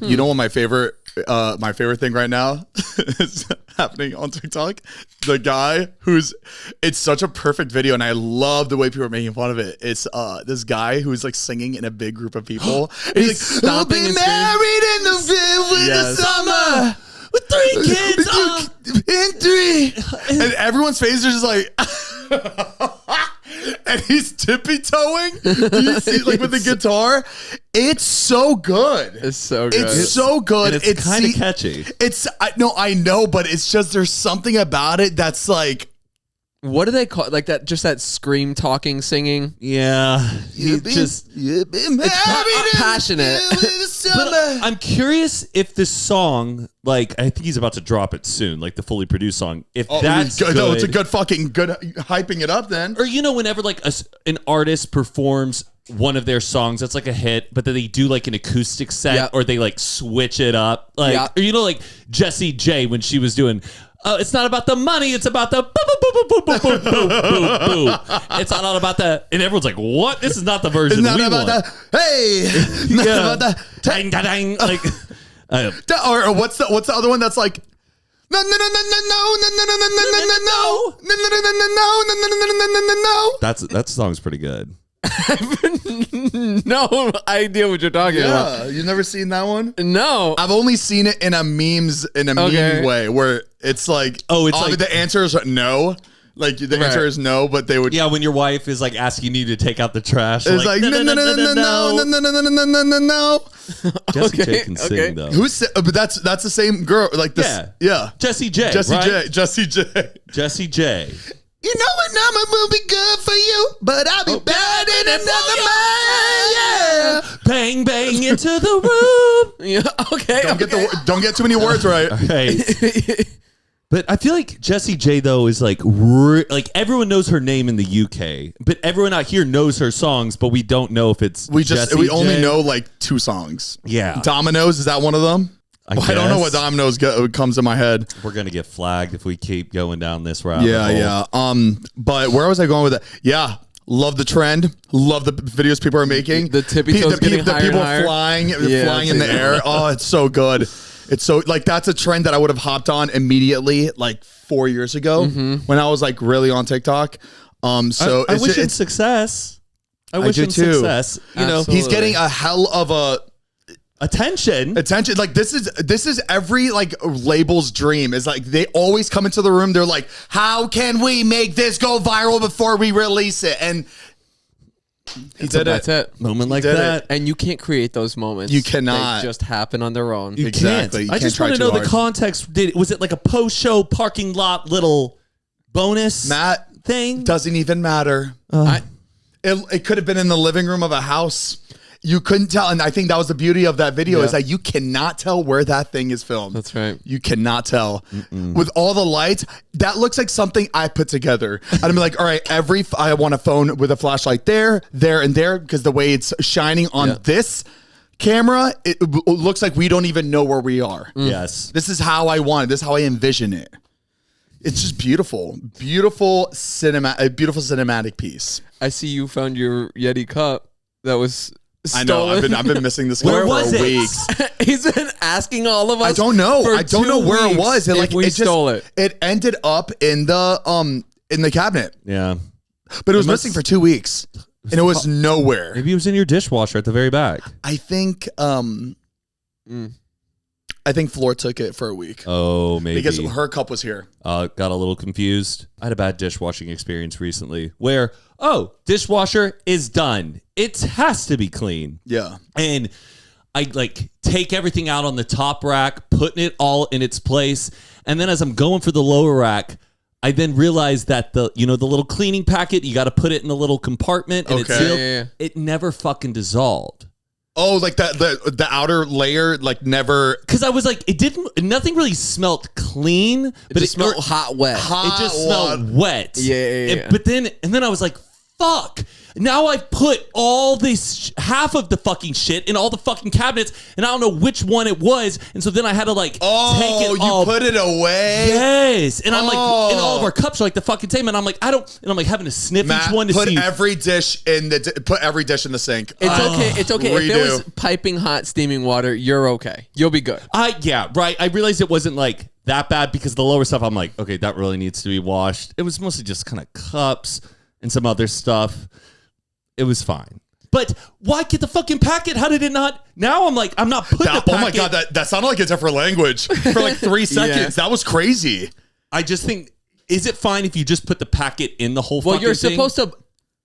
You know what my favorite thing right now is happening on TikTok? The guy it's such a perfect video, and I love the way people are making fun of it. It's this guy who's like singing in a big group of people. And he's like, stomping "We'll be married in the summer with 3 kids in 3," and everyone's face is just like. And he's tippy-toeing. Do you see, like, with the guitar? It's so good. It's so good. It's so good. And it's kind of catchy. I know, but it's just there's something about it that's like. What do they call it? Like that? Just that scream talking singing. Yeah, Passionate. But I'm curious if this song, like, I think he's about to drop it soon, like the fully produced song. If that's good. No, it's a good hyping it up then. Or whenever like an artist performs one of their songs that's like a hit, but then they do like an acoustic set, or they like switch it up, like or like Jessie J when she was doing. It's not about the money. It's about the boo, boo, boo, boo, boo, boo, boo, boo, boo. It's not about the, and everyone's like, "What? This is not the version we about want." Hey, not about the dang, dang, like, or what's the other one that's like, no. That song's pretty good. No idea what you're talking about. Yeah, you've never seen that one? No, I've only seen it in a meme way where it's like, it's like the answer is no. Like the answer is no, but they would. Yeah, when your wife is like asking you to take out the trash, it's like no. Jessie J can sing though. But that's the same girl. Like this. Yeah. Jessie J. Jessie J. You know what number will be good for you, but I'll be bad in another mind. Yeah. Bang bang into the room. Yeah. Okay. Don't get too many words right. Okay. But I feel like Jessie J though is like like everyone knows her name in the UK, but everyone out here knows her songs, but we don't know if it's we only J. know like 2 songs. Yeah. Dominoes, is that one of them? I don't know what Dominoes comes in my head. We're gonna get flagged if we keep going down this route. Yeah. But where was I going with it? Yeah. Love the trend. Love the videos people are making. The tippy toes getting higher people and higher. flying in the air. Oh, it's so good. It's so like that's a trend that I would have hopped on immediately like 4 years ago when I was like really on TikTok. So I wish him success. I wish him success. You know, he's getting a hell of a attention. Like this is every like label's dream is like they always come into the room. They're like, how can we make this go viral before we release it? And that's it. Moment like that. And you can't create those moments. You cannot. They just happen on their own. You can't. I just want to know the context. Was it like a post-show parking lot little bonus thing? Doesn't even matter. It could have been in the living room of a house. You couldn't tell, and I think that was the beauty of that video is that you cannot tell where that thing is filmed. That's right. You cannot tell. With all the lights, that looks like something I put together. And I'm like, all right, I want a phone with a flashlight there, and there, because the way it's shining on this camera, it looks like we don't even know where we are. Yes. This is how I want it. This is how I envision it. It's just beautiful. Beautiful cinematic piece. I see you found your Yeti cup that was stolen. I know. I've been missing this cup for weeks. He's been asking all of us. I don't know. I don't know where it was. We stole it. It ended up in the cabinet. Yeah. But it was missing for 2 weeks. And it was nowhere. Maybe it was in your dishwasher at the very back. I think Floor took it for a week. Oh, maybe. Because her cup was here. Got a little confused. I had a bad dishwashing experience recently where, dishwasher is done. It has to be clean. Yeah. And I like take everything out on the top rack, putting it all in its place. And then as I'm going for the lower rack, I then realized that the little cleaning packet, you got to put it in the little compartment and it's sealed. Yeah. It never fucking dissolved. Oh, like the outer layer, like never. Because I was like, nothing really smelled clean, but it smelled hot, wet. It just smelled wet. Yeah. But then I was like, fuck? Now I've put all this half of the fucking shit in all the fucking cabinets, and I don't know which one it was. And so then I had to like take it all. Put it away. Yes, and I'm like, and all of our cups are like the fucking same, and I'm like, and I'm like having to sniff each one to put see. every dish in the sink. It's okay. It's okay. Redo. If it was piping hot steaming water, you're okay. You'll be good. Yeah, right. I realized it wasn't like that bad because the lower stuff, I'm like, okay, that really needs to be washed. It was mostly just kind of cups and some other stuff. It was fine. But why get the fucking packet? How did it not? Now I'm like, I'm not putting the packet. Oh my God, that sounded like a different language for like 3 seconds. Yeah. That was crazy. I just think, is it fine if you just put the packet in the whole fucking Well, you're thing? supposed to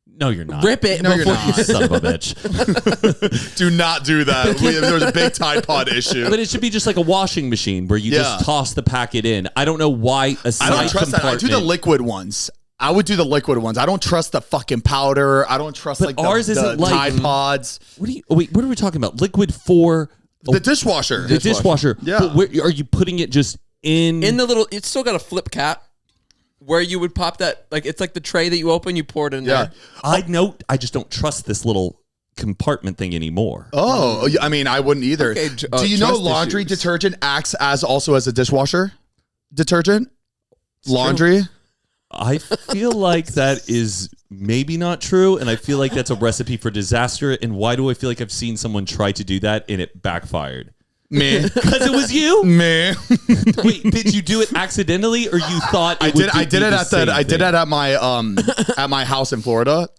No, you're not. rip it No, you're before not. you Son of a bitch. Do not do that. There was a big Tide Pod issue. But it should be just like a washing machine where you just toss the packet in. I don't know why a side I don't trust that. I do the compartment- liquid ones. I would do the liquid ones. I don't trust the fucking powder. I don't trust like ours the isn't like- Tide Pods. Wait, what are we talking about? Liquid for The dishwasher. the dishwasher. Yeah. But where, are you putting it just in the little. It's still got a flip cap where you would pop that. Like it's like the tray that you open, you pour it in there. I just don't trust this little compartment thing anymore. Oh, I mean, I wouldn't either. Okay, do you know trust laundry issues. detergent acts as also as a dishwasher detergent? Laundry. I feel like that is maybe not true, and I feel like that's a recipe for disaster. And why do I feel like I've seen someone try to do that and it backfired? Me. Because it was you. Me. Wait, did you do it accidentally, or you thought I did it at my house in Florida.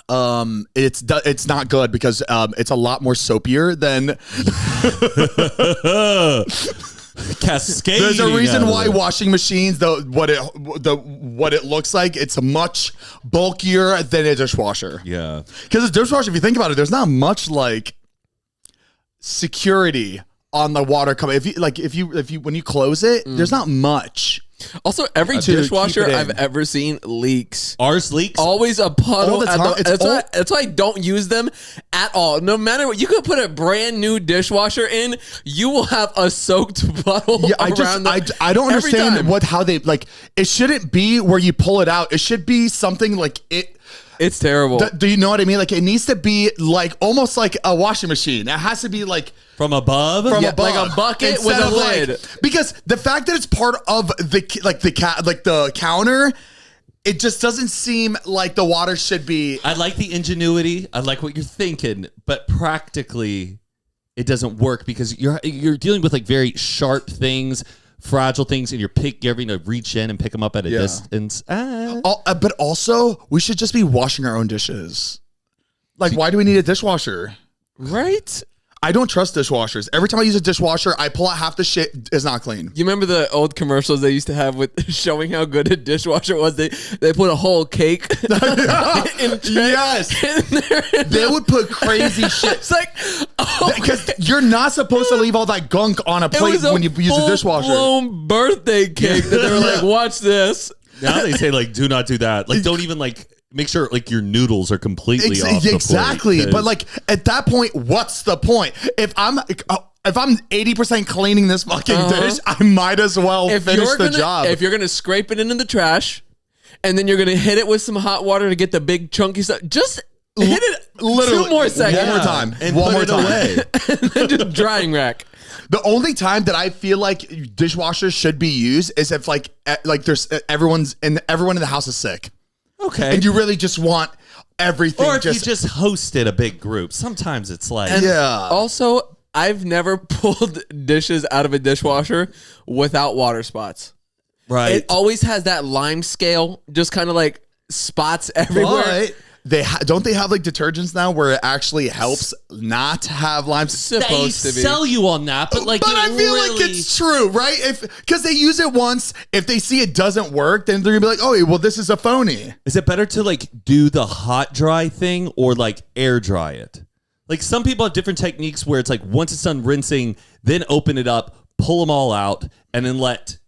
It's not good because it's a lot more soapier than Cascade. There's a reason why washing machines, what it looks like, it's much bulkier than a dishwasher. Yeah. Because a dishwasher, if you think about it, there's not much like security on the water coming. If you when you close it, there's not much. Also, every To dishwasher keep it in. I've ever seen leaks. Ours leaks. Always a puddle. All the time. That's why I don't use them at all. No matter what, you could put a brand new dishwasher in, you will have a soaked puddle around them. I don't every understand time. how they like. It shouldn't be where you pull it out. It should be something like it. It's terrible. Do you know what I mean? Like it needs to be like almost like a washing machine. It has to be like from above. Yeah, like a bucket with a lid. Because the fact that it's part of the counter, it just doesn't seem like the water should be. I like the ingenuity. I like what you're thinking, but practically, it doesn't work because you're dealing with like very sharp things, fragile things, and you're having to reach in and pick them up at a distance. But also, we should just be washing our own dishes. Like, why do we need a dishwasher? Right? I don't trust dishwashers. Every time I use a dishwasher, I pull out half the shit is not clean. You remember the old commercials they used to have with showing how good a dishwasher was? They put a whole cake in Yes. in there. They would put crazy shit. It's like, Because you're not supposed to leave all that gunk on a plate when you use a dishwasher. Full-blown birthday cake that they were like, watch this. Now they say like, do not do that. Like, don't even like make sure like your noodles are completely off the Exactly. plate, But like at that point, what's the point? If I'm 80% cleaning this fucking dish, I might as well finish the job. If you're gonna scrape it into the trash, and then you're gonna hit it with some hot water to get the big chunky stuff, just hit it literally 2 more seconds. One more time. and one put more it time. away. And then just drying rack. The only time that I feel like dishwashers should be used is if like there's everyone in the house is sick. Okay. And you really just want everything. Or if you just hosted a big group, sometimes it's like Also, I've never pulled dishes out of a dishwasher without water spots. right. It always has that lime scale, just kind of like spots everywhere. But don't they have like detergents now where it actually helps not have lime? They Supposed to be. sell you on that, but like, But I feel like it's true, right? Because they use it once, if they see it doesn't work, then they're gonna be like, "Oh, well, this is a phony." Is it better to like do the hot dry thing or like air dry it? Like some people have different techniques where it's like once it's done rinsing, then open it up, pull them all out, and then let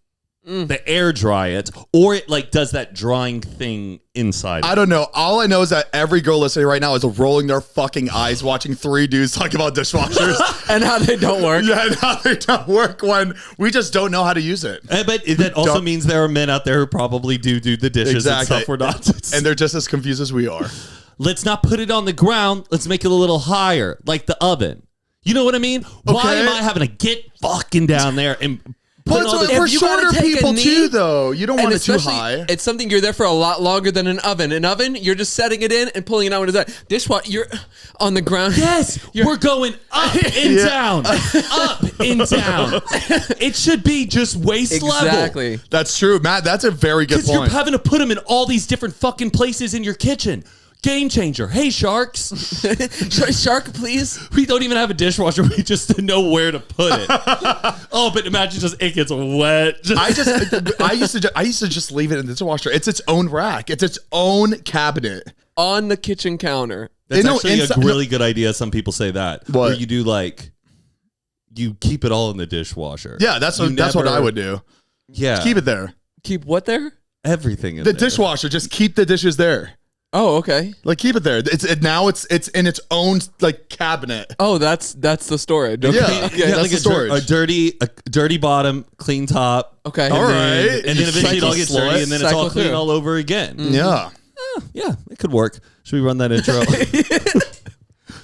the air dry it, or it like does that drying thing inside. I don't know. All I know is that every girl listening right now is rolling their fucking eyes watching three dudes talk about dishwashers and how they don't work. Yeah, and how they don't work when we just don't know how to use it. But that also means there are men out there who probably do the dishes and stuff we're not. And they're just as confused as we are. Let's not put it on the ground. Let's make it a little higher, like the oven. You know what I mean? Why am I having to get fucking down there and... But it's for shorter people too, though. You don't want it too high. It's something you're there for a lot longer than an oven. An oven, you're just setting it in and pulling it out when it's done. Dishwasher, you're on the ground. Yes, we're going up and down, up and down. It should be just waist level. Exactly. That's true, Matt. That's a very good point. Because you're having to put them in all these different fucking places in your kitchen. Game changer. Hey, sharks. Shark, please. We don't even have a dishwasher. We just know where to put it. Oh, but imagine just it gets wet. I used to just leave it in the dishwasher. It's its own rack. It's its own cabinet on the kitchen counter. That's actually a really good idea. Some people say that. What? Where you do like, you keep it all in the dishwasher. Yeah, that's what I would do. Yeah. Just keep it there. Keep what there? Everything in the there. Dishwasher. Just keep the dishes there. Oh, okay. Like keep it there. It's in its own like cabinet. Oh, that's the storage. Okay. Yeah, like the storage. A dirty bottom, clean top. Okay. All right. And then eventually it all gets dirty, and then it's all clean all over again. Mm-hmm. Yeah. Yeah, it could work. Should we run that intro?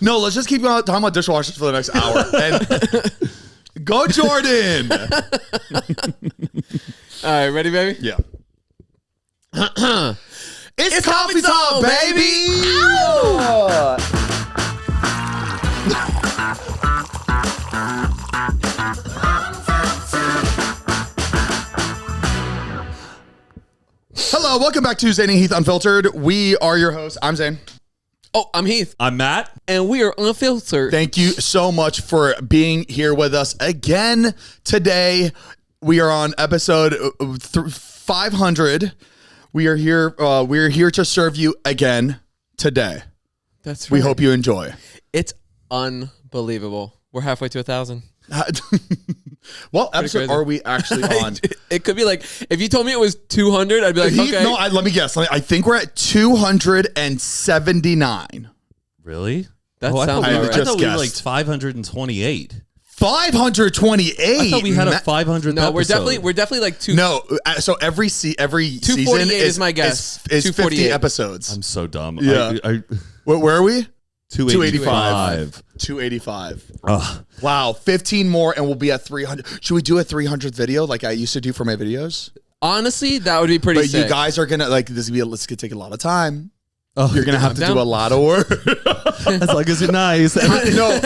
No, let's just keep talking about dishwashers for the next hour. And go, Jordan. All right, ready, baby? Yeah. It's coffee time, baby! Hello, welcome back to Zane and Heath Unfiltered. We are your hosts. I'm Zane. Oh, I'm Heath. I'm Matt. And we are unfiltered. Thank you so much for being here with us again today. We are on episode 500. We are here. We're here to serve you again today. That's right. We hope you enjoy. It's unbelievable. We're halfway to 1,000. What episode are we actually on? It could be like, if you told me it was 200, I'd be like, okay. No, let me guess. I think we're at 279. Really? That sounds right. I thought we were like 528. 528. I thought we had a 500. No, episode. we're definitely like two. No, so every season 248 is my guess. Is 50 episodes. I'm so dumb. Yeah. Where are we? 285. 285. Wow, 15 more and we'll be at 300. Should we do a 300th video like I used to do for my videos? Honestly, that would be pretty sick. You guys are gonna this could take a lot of time. Oh, you're gonna have to do a lot of work. As long as you're nice. No,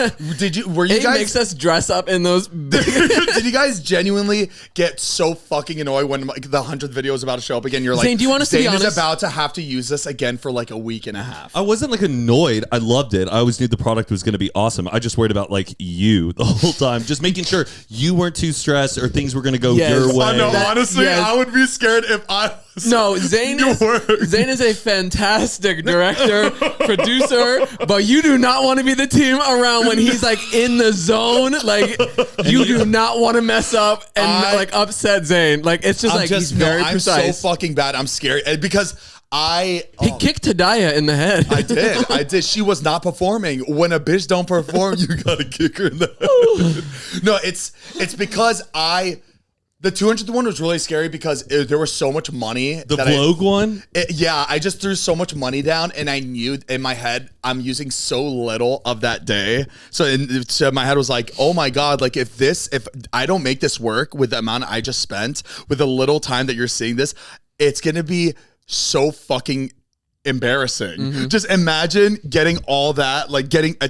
were you guys? It makes us dress up in those. Did you guys genuinely get so fucking annoyed when the 100th video is about to show up again? You're like, Zane, do you want us to be honest? Zane is about to have to use this again for like a week and a half. I wasn't like annoyed. I loved it. I always knew the product was going to be awesome. I just worried about like you the whole time, just making sure you weren't too stressed or things were going to go your way. No, honestly, I would be scared if I. No, Zane is a fantastic director, producer, but you do not want to be the team around when he's like in the zone. Like you do not want to mess up and like upset Zane. Like it's just he's very precise. I'm so fucking bad. I'm scared because he kicked Tadaya in the head. I did. She was not performing. When a bitch don't perform, you gotta kick her in the head. No, it's because the 200th one was really scary because there was so much money. The vlog one? I just threw so much money down and I knew in my head I'm using so little of that day. So my head was like, oh my God, like if I don't make this work with the amount I just spent, with the little time that you're seeing this, it's going to be so fucking embarrassing. Mm-hmm. Just imagine getting all that, like getting a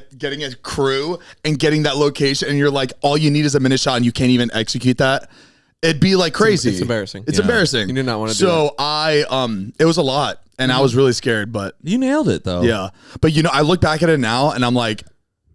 crew and getting that location and you're like, all you need is a minute shot and you can't even execute that. It'd be like crazy. It's embarrassing. It's embarrassing. You do not want to do it. So it was a lot and I was really scared, but you nailed it though. Yeah. But I look back at it now and I'm like,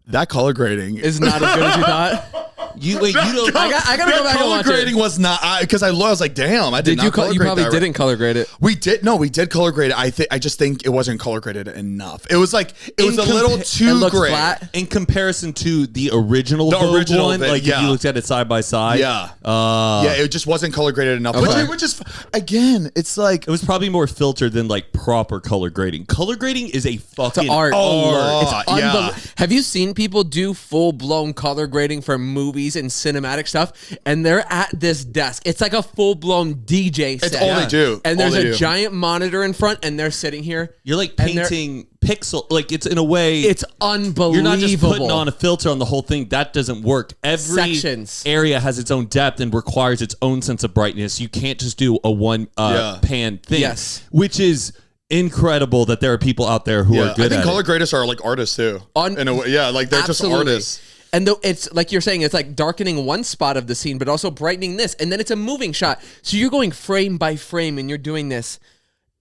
that color grading is not as good as you thought. You don't. I gotta go back and color watch grading it. was not because I was like, damn, I did not color You grade probably that didn't color grade it. We did color grade it. I just think it wasn't color graded enough. It was like it was a little too gray. Flat. In comparison to the original Vogue one, like if you looked at it side by side. Yeah. It just wasn't color graded enough. Okay. Which is again, it's like It was probably more filtered than like proper color grading. Color grading is a fucking art. Oh, It's yeah. Have you seen people do full blown color grading for movies and cinematic stuff? And they're at this desk. It's like a full blown DJ set. It's all they do. And All there's they a do. giant monitor in front, and they're sitting here. You're like And they're- painting pixel. Like it's in a way. It's unbelievable. You're not just putting on a filter on the whole thing. That doesn't work. Every Sections. area has its own depth and requires its own sense of brightness. You can't just do a one pan thing. Yes. Which is incredible that there are people out there who are good I think at color it. gradists are like artists too. In a way, yeah, like they're Absolutely. just artists. And though it's like you're saying, it's like darkening one spot of the scene, but also brightening this. And then it's a moving shot. So you're going frame by frame and you're doing this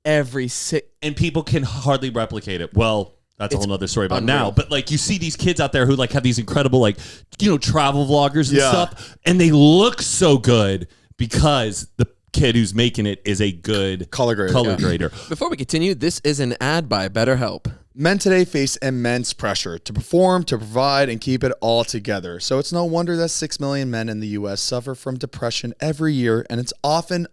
every And people can hardly replicate it. Well, that's a whole nother story about unreal. now. But like you see these kids out there who like have these incredible like, travel vloggers and stuff. And they look so good because the kid who's making it is a good Color grader. Before we continue, this is an ad by BetterHelp. Men today face immense pressure to perform, to provide, and keep it all together. So it's no wonder that 6 million men in the U.S. suffer from depression every year, and it's often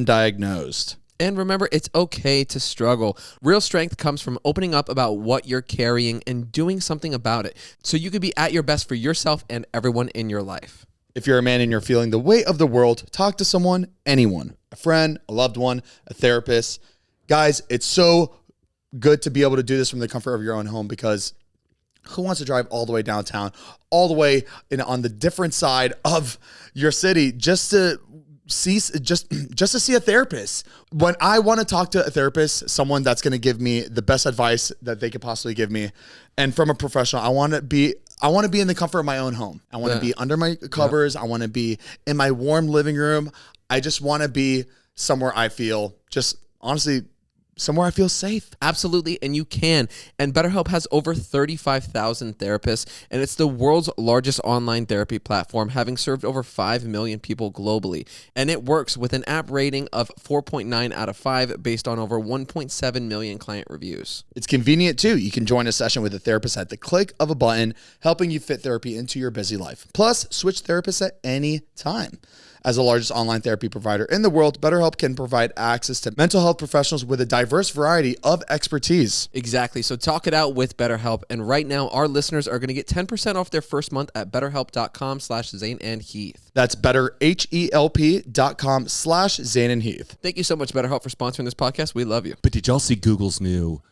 undiagnosed. And remember, it's okay to struggle. Real strength comes from opening up about what you're carrying and doing something about it, so you can be at your best for yourself and everyone in your life. If you're a man and you're feeling the weight of the world, talk to someone, anyone, a friend, a loved one, a therapist. Guys, it's so good to be able to do this from the comfort of your own home, because who wants to drive all the way downtown, all the way on the different side of your city just to see to see a therapist? When I want to talk to a therapist, someone that's going to give me the best advice that they could possibly give me, and from a professional, I want to be in the comfort of my own home. I want to be under my covers. I want to be in my warm living room. I just want to be somewhere I feel somewhere I feel safe. Absolutely, and you can. And BetterHelp has over 35,000 therapists, and it's the world's largest online therapy platform, having served over 5 million people globally. And it works with an app rating of 4.9 out of 5 based on over 1.7 million client reviews. It's convenient too. You can join a session with a therapist at the click of a button, helping you fit therapy into your busy life. Plus, switch therapists at any time. As the largest online therapy provider in the world, BetterHelp can provide access to mental health professionals with a diverse variety of expertise. Exactly. So talk it out with BetterHelp. And right now, our listeners are going to get 10% off their first month at betterhelp.com/Zane and Heath. That's betterhelp.com/Zane and Heath. Thank you so much, BetterHelp, for sponsoring this podcast. We love you. But did y'all see Google's new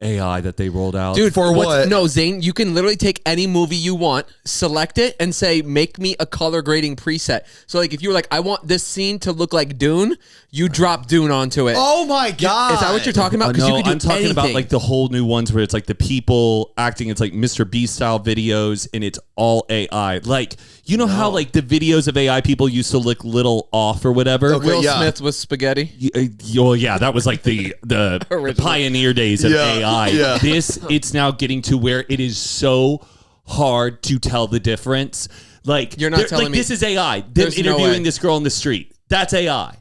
AI that they rolled out? Dude, For what? No, Zane, you can literally take any movie you want, select it, and say, make me a color grading preset. So, like, if you were like, I want this scene to look like Dune, you drop Dune onto it. Oh my God. Is that what you're talking about? Because No, you can do I'm talking anything. about like the whole new ones where it's like the people acting. It's like Mr. Beast style videos, and it's all AI. Like, you know how like the videos of AI people used to look little off or whatever. Okay. Will yeah. Smith with spaghetti. Well, yeah, that was like the pioneer days of AI. Yeah. It's now getting to where it is so hard to tell the difference. Like, You're not telling like me- this is AI. Them There's no interviewing way. this girl in the street. That's AI.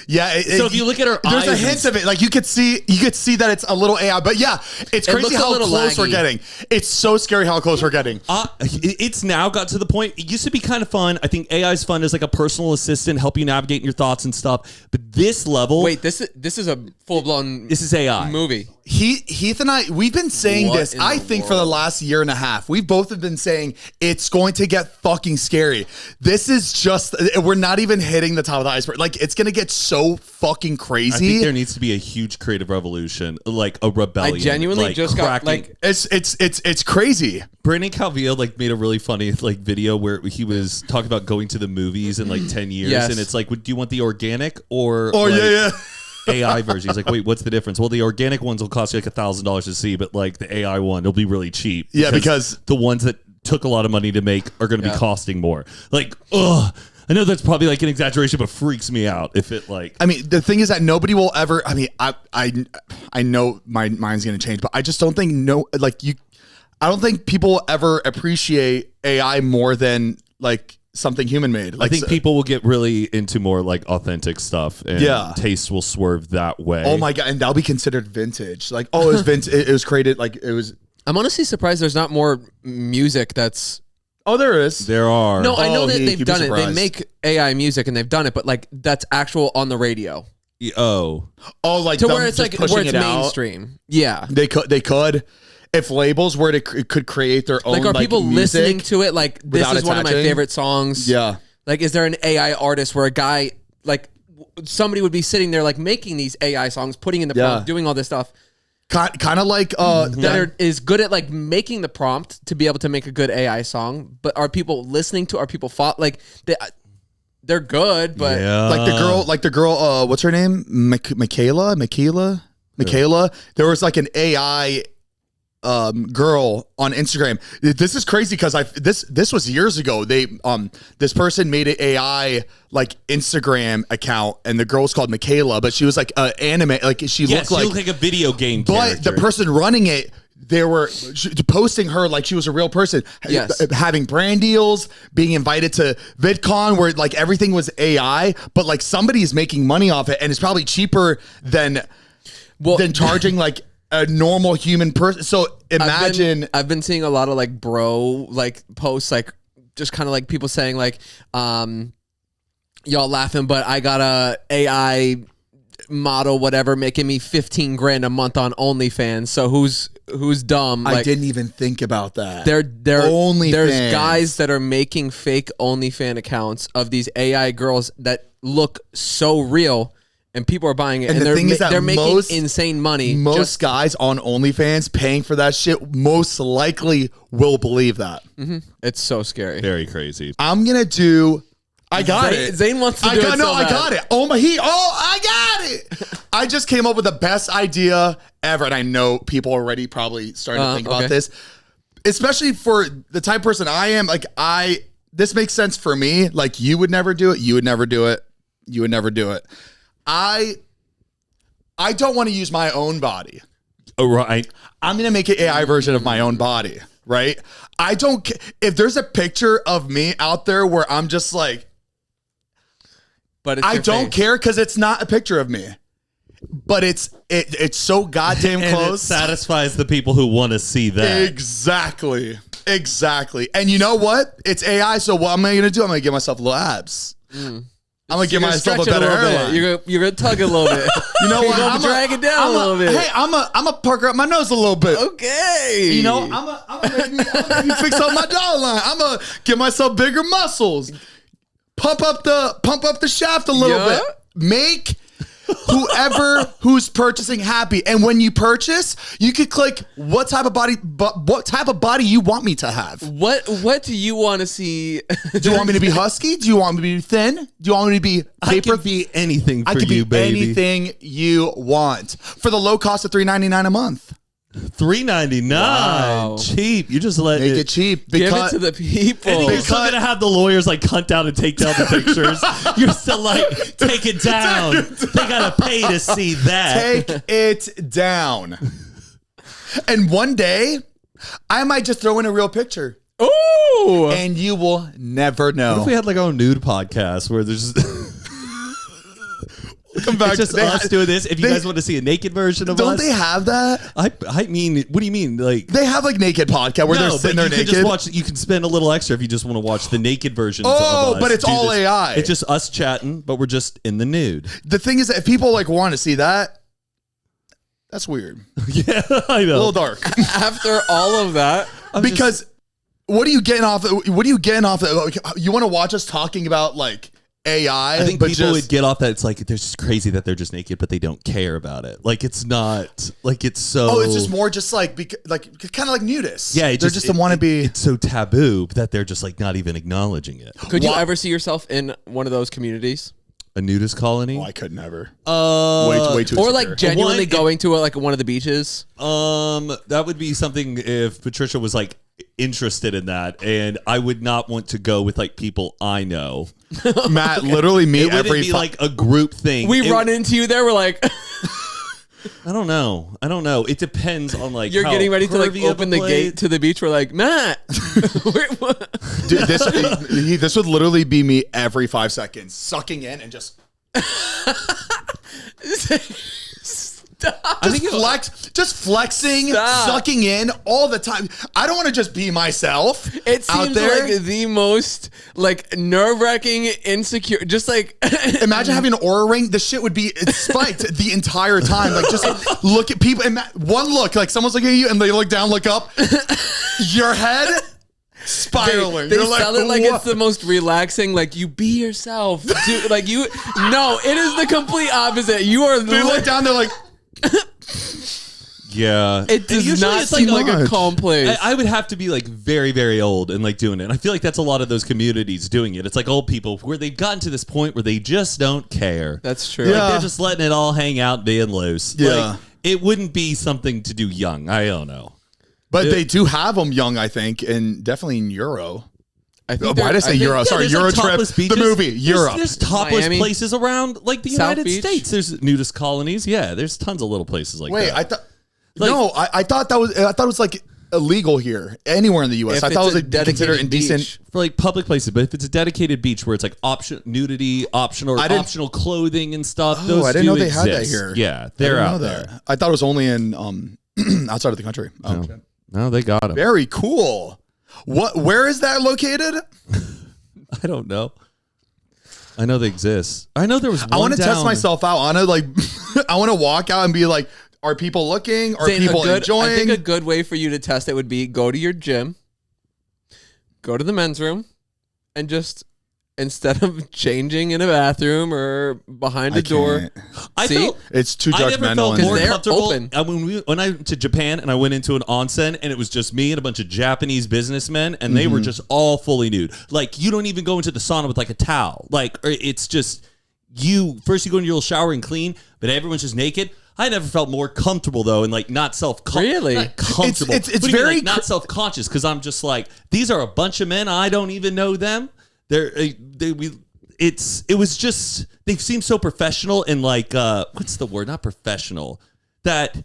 Yeah. So if you look at her there's a eyes hint of it. Like you could see that it's a little AI, but yeah, it's It crazy looks a how little close we're laggy. getting. It's so scary how close we're getting. It's now got to the point. It used to be kind of fun. I think AI is fun as like a personal assistant, help you navigate your thoughts and stuff. But this level, Wait, this is a full blown this is AI. movie. Heath and I, we've been saying What this, in I the think, for the world? last year and a half. We both have been saying it's going to get fucking scary. This is just, we're not even hitting the top of the iceberg. Like, it's going to get so fucking I crazy. think there needs to be a huge creative revolution, like a rebellion. I genuinely like just got, cracking. like- It's crazy. Brandon Calvillo like made a really funny like video where he was talking about going to the movies in like 10 years, Yes. and it's like, do you want the organic or Oh, like, yeah. AI version? He's like, wait, what's the difference? Well, the organic ones will cost you like $1,000 to see, but like the AI one, it'll be really cheap. Yeah, because the ones that took a lot of money to make are going to be costing more. Like, ugh. I know that's probably like an exaggeration, but freaks me out if it like. I mean, the thing is that nobody will ever. I mean, I know my mind's gonna change, but I just don't think I don't think people will ever appreciate AI more than like something human made. Like, I think people will get really into more like authentic stuff, and taste will swerve that way. Oh my god, and that'll be considered vintage. Like, oh, it was vintage. It was created like it was. I'm honestly surprised there's not more music that's. Oh, there is. There are. No, I know that Heath, they've you'd be done it. They surprised. make AI music and they've done it, but like that's actual on the radio. Oh, like To them where it's just like where pushing it's it out. mainstream. Yeah. They could, if labels were to could create their own. Like, are people music listening to it? Like, this without is one of my attaching? favorite songs. Yeah. Like, is there an AI artist where a guy, like, somebody would be sitting there, like, making these AI songs, putting in the prompt, doing all this stuff. Kind of like Is good at, like, making the prompt to be able to make a good AI song. But are people listening to? Are people they're good, but like the girl. What's her name? Michaela. There was like an AI girl on Instagram. This is crazy because this was years ago. They this person made an AI like Instagram account, and the girl's called Michaela, but she was like anime. Like she looked like a video game but character. the person running it, they were posting her like she was a real person, having brand deals, being invited to VidCon, where like everything was AI, but like somebody's making money off it, and it's probably cheaper than charging like a normal human person. So imagine. I've been seeing a lot of like like posts, like just kind of like people saying like, y'all laughing, but I got a AI model, whatever, making me $15,000 a month on OnlyFans. So who's dumb? I like, didn't even think about that. There's OnlyFans. guys that are making fake OnlyFans accounts of these AI girls that look so real. And people are buying it, and the thing is that they're making insane money. Most guys on OnlyFans paying for that shit most likely will believe that. Mm-hmm. It's so scary. Very crazy. I'm gonna do. I got it. Zane wants to do it. I got it. Oh my, I got it. I just came up with the best idea ever, and I know people already probably starting to think about this, especially for the type of person I am. Like this makes sense for me. Like you would never do it. You would never do it. You would never do it. I don't want to use my own body. Oh, right. I'm going to make an AI version of my own body, right? I don't if there's a picture of me out there where I'm just like, but I don't care because it's not a picture of me. But it's so goddamn close. It satisfies the people who want to see that. Exactly. And you know what? It's AI, so what am I going to do? I'm going to give myself little abs. I'm gonna give myself a better hairline. You're gonna tug it a little bit. You know what? I'm gonna drag it down a little bit. Hey, I'm a pucker up my nose a little bit. Okay. You know, I'm gonna fix up my jawline. I'm gonna give myself bigger muscles. Pump up the shaft a little bit. Make whoever who's purchasing happy. And when you purchase, you could click what type of body you want me to have. What do you want to see? Do you want me to be husky? Do you want me to be thin? Do you want me to be paper? I can be anything for I could you, be baby. anything you want for the low cost of $3.99 a month. $3.99, Wow. cheap. You just let Make it cheap. Give it to the people. And you're still gonna have the lawyers like hunt down and take down the pictures. You're still like, take it down. They gotta pay to see that. Take it down. And one day, I might just throw in a real picture. Ooh. And you will never know. What if we had like our own nude podcast where there's just Come back. it's just us doing this? If you guys want to see a naked version of don't us, they have that? I mean, what do you mean? Like They have like naked podcast where they're sitting there you naked. Can just watch. You can spend a little extra if you just want to watch the naked versions. of Oh, us but it's do all this. AI. It's just us chatting, but we're just in the nude. The thing is that if people like want to see that, that's weird. Yeah, I know. A little dark. After all of that, Because what are you getting off? What are you getting off? You want to watch us talking about like AI? I think but people would get off that. It's like they're just crazy that they're just naked, but they don't care about it. Like it's not like it's so. Oh, it's just more just like kind of like nudists. Yeah, they're just want to be. It's so taboo that they're just like not even acknowledging it. could you ever see yourself in one of those communities? A nudist colony? Oh, I could never. Way too. Or like insecure. genuinely going to like one of the beaches? That would be something if Patricia was like interested in that, and I would not want to go with like people I know. Matt, literally me It wouldn't every be like a group thing. We run into you there. We're like, I don't know. It depends on like You're how getting ready to like curvy of open a the blade. gate to the beach. We're like, Matt. Wait, what? Dude, this would literally be me every 5 seconds, sucking in and just. Just flexing, sucking in all the time. I don't want to just be myself. It out seems there. like the most like nerve-wracking, insecure. Just like Imagine having an aura ring. The shit would be spiked the entire time. Like just look at people. One look, like someone's looking at you, and they look down, look up. Your head spiraling. They You're sell like, it like what? it's the most relaxing. Like you be yourself. Dude, like you. No, it is the complete opposite. You are. They look down. They're like. Yeah. It does usually not it's seem like like a calm place. I would have to be like very, very old and like doing it. And I feel like that's a lot of those communities doing it. It's like old people where they've gotten to this point where they just don't care. That's true. Like Yeah. they're just letting it all hang out, being loose. Yeah. Like, it wouldn't be something to do young. I don't know. But they do have them young, I think, and definitely in Euro. I think Why did I say Euro? Sorry, there's, Euro like, Trip, topless beaches. the movie, Europe. There's topless Miami. places around like the South United Beach. States. There's nudist colonies. Yeah, there's tons of little places like Wait, that. I thought. Like- No, I thought that was. I thought it was like illegal here, anywhere in the U.S. If I thought it it's was a like considered dedicated indecent. beach. For like public places, but if it's a dedicated beach where it's like nudity, optional, I didn't- optional clothing and stuff, Oh, those I didn't do know they had that exist. here. Yeah, I they're didn't know out that. there. I thought it was only in outside of the country. Oh, No. okay. No, they got them. Very cool. Where is that located? I don't know. I know they exist. I know there was one I want to test down- myself out. I want to walk out and be like, are people looking? Are Zane, people I enjoying? think a good way for you to test it would be go to your gym, go to the men's room, and just instead of changing in a bathroom or behind a door, can't. I See? felt It's too I never judgmental. felt and- more they're comfortable. open. When I went to Japan and I went into an onsen and it was just me and a bunch of Japanese businessmen and they were just all fully nude. Like you don't even go into the sauna with like a towel. Like it's just you first you go into your little shower and clean, but everyone's just naked. I never felt more comfortable though, and like not Really? not comfortable. It's What do you mean, very like, not self conscious because I'm just like these are a bunch of men. I don't even know them. It was just they seem so professional and like what's the word? Not professional. That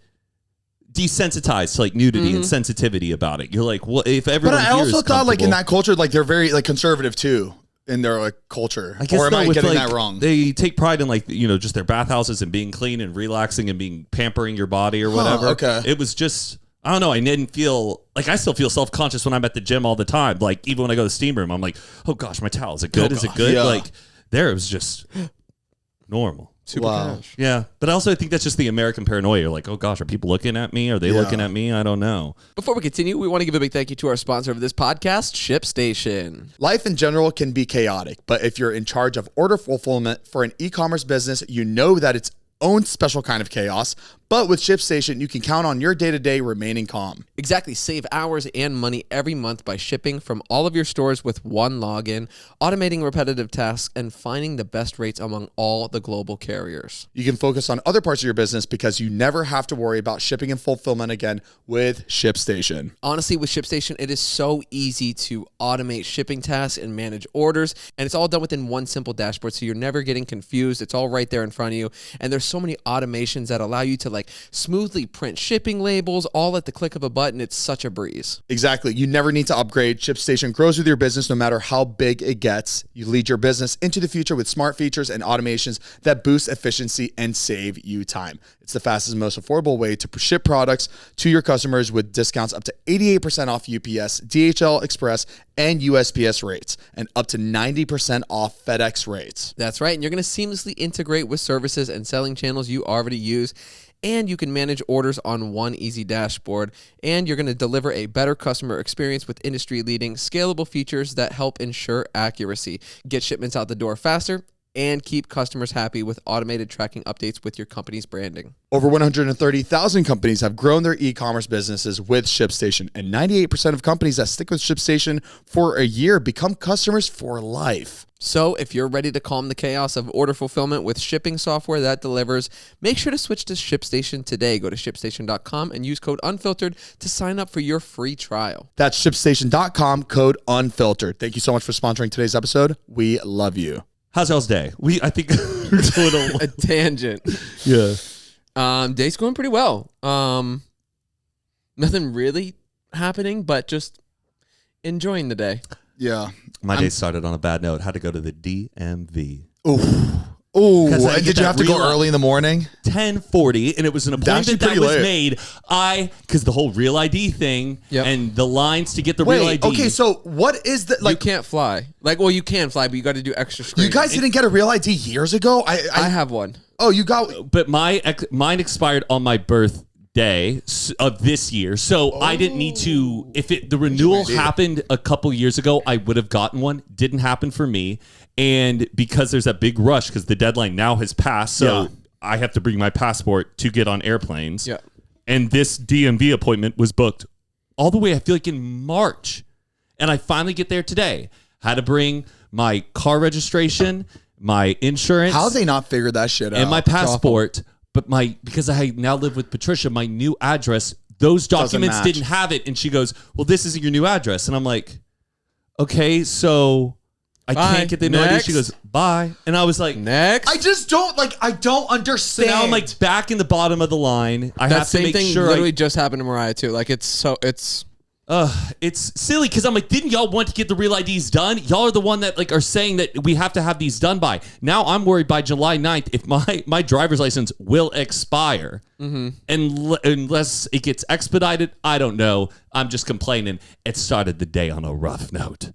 desensitized to like nudity and sensitivity about it. You're like, well, if But everyone I here also is thought like in comfortable- that culture, like they're very like conservative too in their like culture. I guess Or am no, I with, getting like, that wrong? They take pride in like just their bathhouses and being clean and relaxing and being pampering your body or whatever. okay. It was just I don't know. I didn't feel like I still feel self conscious when I'm at the gym all the time. Like even when I go to the steam room, I'm like, oh gosh, my towel is it good? Is it good? Yeah. Like there it was just normal. super Wow. cash. Yeah, but I also think that's just the American paranoia. You're like, oh gosh, are people looking at me? Are they looking at me? I don't know. Before we continue, we want to give a big thank you to our sponsor of this podcast, ShipStation. Life in general can be chaotic, but if you're in charge of order fulfillment for an e-commerce business, you know that it's own special kind of chaos. But with ShipStation, you can count on your day-to-day remaining calm. Exactly. Save hours and money every month by shipping from all of your stores with one login, automating repetitive tasks, and finding the best rates among all the global carriers. You can focus on other parts of your business because you never have to worry about shipping and fulfillment again with ShipStation. Honestly, with ShipStation, it is so easy to automate shipping tasks and manage orders, and it's all done within one simple dashboard, so you're never getting confused. It's all right there in front of you, and there's so many automations that allow you to like smoothly print shipping labels all at the click of a button. It's such a breeze. Exactly. You never need to upgrade. ShipStation grows with your business no matter how big it gets. You lead your business into the future with smart features and automations that boost efficiency and save you time. It's the fastest and most affordable way to ship products to your customers with discounts up to 88% off UPS, DHL Express, and USPS rates, and up to 90% off FedEx rates. That's right. And you're going to seamlessly integrate with services and selling channels you already use. And you can manage orders on one easy dashboard. And you're going to deliver a better customer experience with industry-leading scalable features that help ensure accuracy. Get shipments out the door faster and keep customers happy with automated tracking updates with your company's branding. Over 130,000 companies have grown their e-commerce businesses with ShipStation, and 98% of companies that stick with ShipStation for a year become customers for life. So if you're ready to calm the chaos of order fulfillment with shipping software that delivers, make sure to switch to ShipStation today. Go to ShipStation.com and use code UNFILTERED to sign up for your free trial. That's ShipStation.com, code UNFILTERED. Thank you so much for sponsoring today's episode. We love you. How's y'all's day? I think we're doing A tangent. yeah. Day's going pretty well. Nothing really happening, but just enjoying the day. Yeah. My day started on a bad note. Had to go to the DMV. Ooh, and did you have to go early in the morning? 10:40, and it was an appointment that was made. Because the whole Real ID thing and the lines to get the Real ID. Okay, so what is the you can't fly. You can fly, but you got to do extra screening. You guys didn't get a Real ID years ago? I have one. Oh, you got... But mine expired on my birthday of this year, so I didn't need to... If the renewal happened a couple years ago, I would have gotten one. Didn't happen for me. And because there's a big rush, because the deadline now has passed, so I have to bring my passport to get on airplanes. Yeah. And this DMV appointment was booked all the way, I feel like, in March. And I finally get there today. Had to bring my car registration, my insurance. How have they not figured that shit out? And my passport. But because I now live with Patricia, my new address, those documents didn't have it. And she goes, well, this isn't your new address. And I'm like, okay, so... I can't get the new ID. She goes, bye. And I was like, next. I just don't I don't understand. So now I'm like back in the bottom of the line. I have to make sure. That same thing literally just happened to Mariah too. It's silly because I'm like, didn't y'all want to get the Real IDs done? Y'all are the one that are saying that we have to have these done by. Now I'm worried by July 9th if my driver's license will expire. Mm-hmm. Unless it gets expedited, I don't know. I'm just complaining. It started the day on a rough note.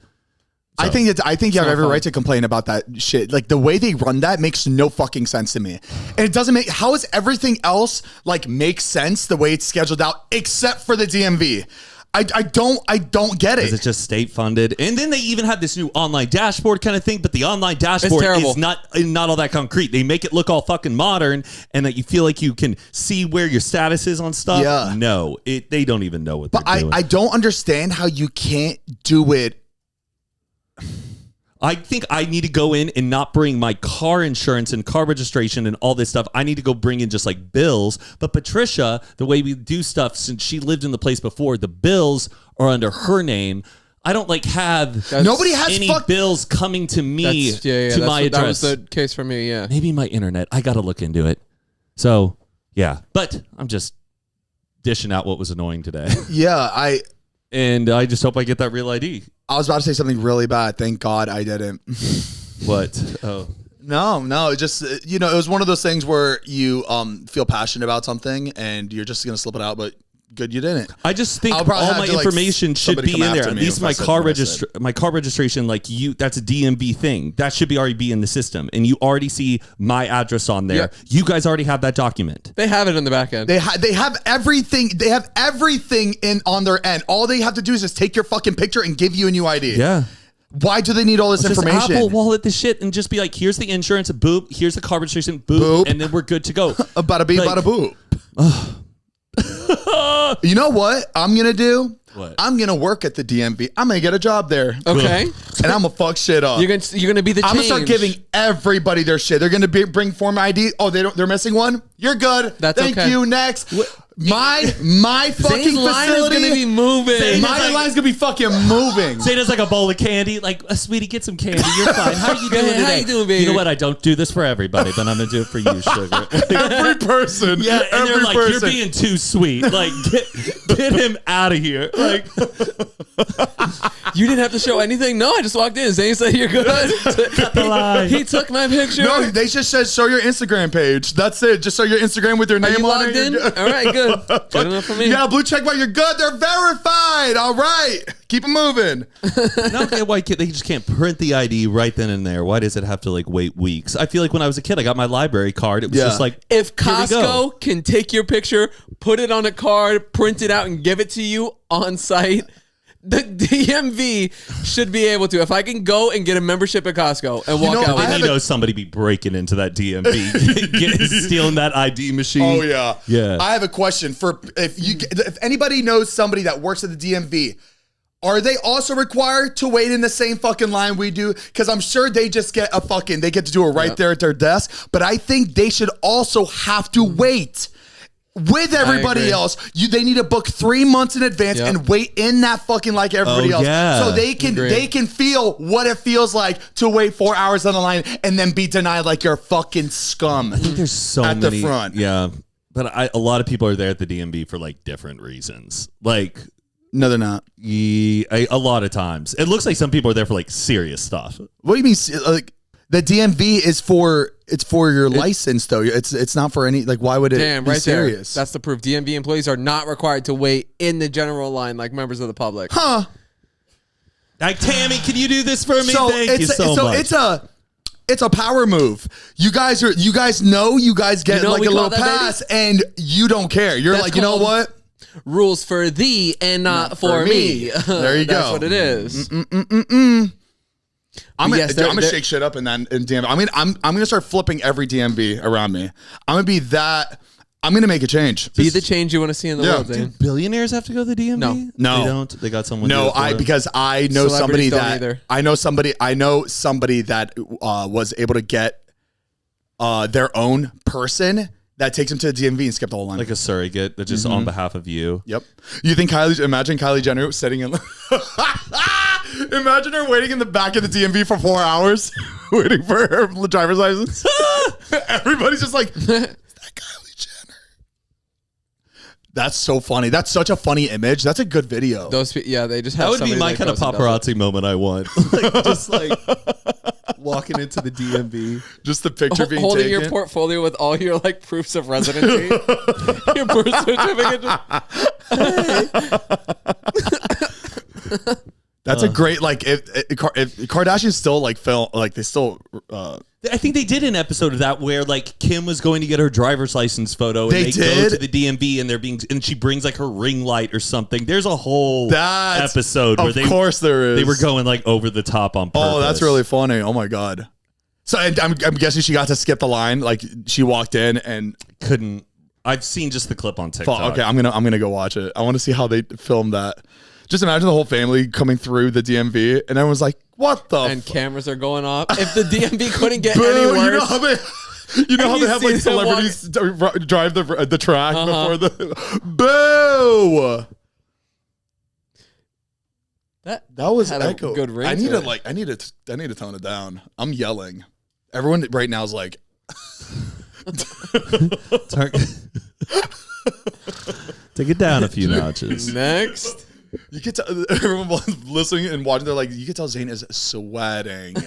So, I think you have every right to complain about that shit. The way they run that makes no fucking sense to me. And it doesn't how is everything else make sense the way it's scheduled out except for the DMV? I don't get it. Is it just state funded? And then they even have this new online dashboard kind of thing, but the online dashboard is not all that concrete. They make it look all fucking modern and that you feel like you can see where your status is on stuff. Yeah. No, they don't even know what they're doing. I don't understand how you can't do it. I think I need to go in and not bring my car insurance and car registration and all this stuff. I need to go bring in just bills. But Patricia, the way we do stuff, since she lived in the place before, the bills are under her name. I don't have nobody has any bills coming to me to my address. That was the case for me, yeah. Maybe my internet. I got to look into it. So, yeah. But I'm just dishing out what was annoying today. Yeah, And I just hope I get that Real ID. I was about to say something really bad. Thank God I didn't. What? Oh. No. It just, it was one of those things where you feel passionate about something and you're just going to slip it out, but good you didn't. I just think all my information should be in there. At least my car registration, that's a DMV thing. That should already be in the system. And you already see my address on there. Yeah. You guys already have that document. They have it in the back end. They have everything. They have everything on their end. All they have to do is just take your fucking picture and give you a new ID. Yeah. Why do they need all this information? Just Apple Wallet the shit and just be like, here's the insurance, boop. Here's the car registration, boop. And then we're good to go. Bada beep, bada boop. You know what I'm going to do? What? I'm going to work at the DMV. I'm going to get a job there. Okay. And I'm going to fuck shit up. You're going to be the change. I'm going to start giving everybody their shit. They're going to bring form ID. Oh, they're missing one? You're good. Thank you. Next. My fucking Zane's line is facility gonna be moving. My line's gonna be fucking moving. Zane has a bowl of candy. Sweetie, get some candy. You're fine. How you doing today? How you doing, baby? You know what? I don't do this for everybody, but I'm gonna do it for you, sugar. Every person. Yeah, and they're like, you're being too sweet. Get him out of here. You didn't have to show anything? No, I just walked in. Zane said you're good. Cut the line. He took my picture. No, they just said show your Instagram page. That's it. Just show your Instagram with your name on it. In? All right, good. Good enough for me. Yeah, blue check mark. You're good. They're verified. All right. Keep it moving. No, why they just can't print the ID right then and there? Why does it have to wait weeks? I feel like when I was a kid, I got my library card. It was just if Costco can take your picture, put it on a card, print it out, and give it to you on site, the DMV should be able to. If I can go and get a membership at Costco and walk out, I know somebody be breaking into that DMV, stealing that ID machine. Oh yeah, yeah. I have a question for if anybody knows somebody that works at the DMV. Are they also required to wait in the same fucking line we do? Because I'm sure they just get they get to do it right there at their desk. But I think they should also have to wait. With everybody else, they need to book 3 months in advance and wait in that fucking like everybody else, so they can feel what it feels like to wait 4 hours on the line and then be denied like you're fucking scum. I think there's so many at the front. Yeah, But a lot of people are there at the DMV for like different reasons. Like, no, they're not. A lot of times, it looks like some people are there for like serious stuff. What do you mean? Like the DMV is for your license though. It's not for any. Like, why would it be serious? There. That's the proof. DMV employees are not required to wait in the general line like members of the public. Huh? Like, Tammy, can you do this for me? Thank you so much. It's a power move. You guys get like a little pass, and you don't care. You're like, you know what? Rules for thee and not for me. There you go. That's what it is. I'm gonna shake shit up in DMV. I mean, I'm gonna start flipping every DMV around me. I'm gonna be that. I'm gonna make a change. Be the change you want to see in the world. Zane. Do billionaires have to go to the DMV? No, they don't. They got someone. Because I know somebody that I know somebody that was able to get their own person that takes them to the DMV and skip the whole line, like a surrogate that just on behalf of you. Yep. You think imagine Kylie Jenner sitting in. Imagine her waiting in the back of the DMV for 4 hours, waiting for her driver's license. Everybody's just like, is that Kylie Jenner? That's so funny. That's such a funny image. That's a good video. They just have that would be my kind of paparazzi moment. I want just like walking into the DMV, just the picture being holding taken. your portfolio with all your like proofs of residency, your birth certificate. That's a great, like, if Kardashians still like film, like they still. I think they did an episode of that where like Kim was going to get her driver's license photo, and they did? go to the DMV and she brings like her ring light or something. There's a whole episode where of course there is. They were going like over the top on purpose. Oh, that's really funny. Oh my god. So I'm guessing she got to skip the line. Like she walked in and couldn't. I've seen just the clip on TikTok. Okay, I'm gonna go watch it. I want to see how they filmed that. Just imagine the whole family coming through the DMV, and everyone's like, "What the?" And cameras are going off. If the DMV couldn't get any worse, you know how they have like celebrities drive the track before the boo. That was echo. Good ring. I need to tone it down. I'm yelling. Everyone right now is like. Take it down a few notches. Next. You can tell everyone listening and watching. They're like, you can tell Zane is sweating.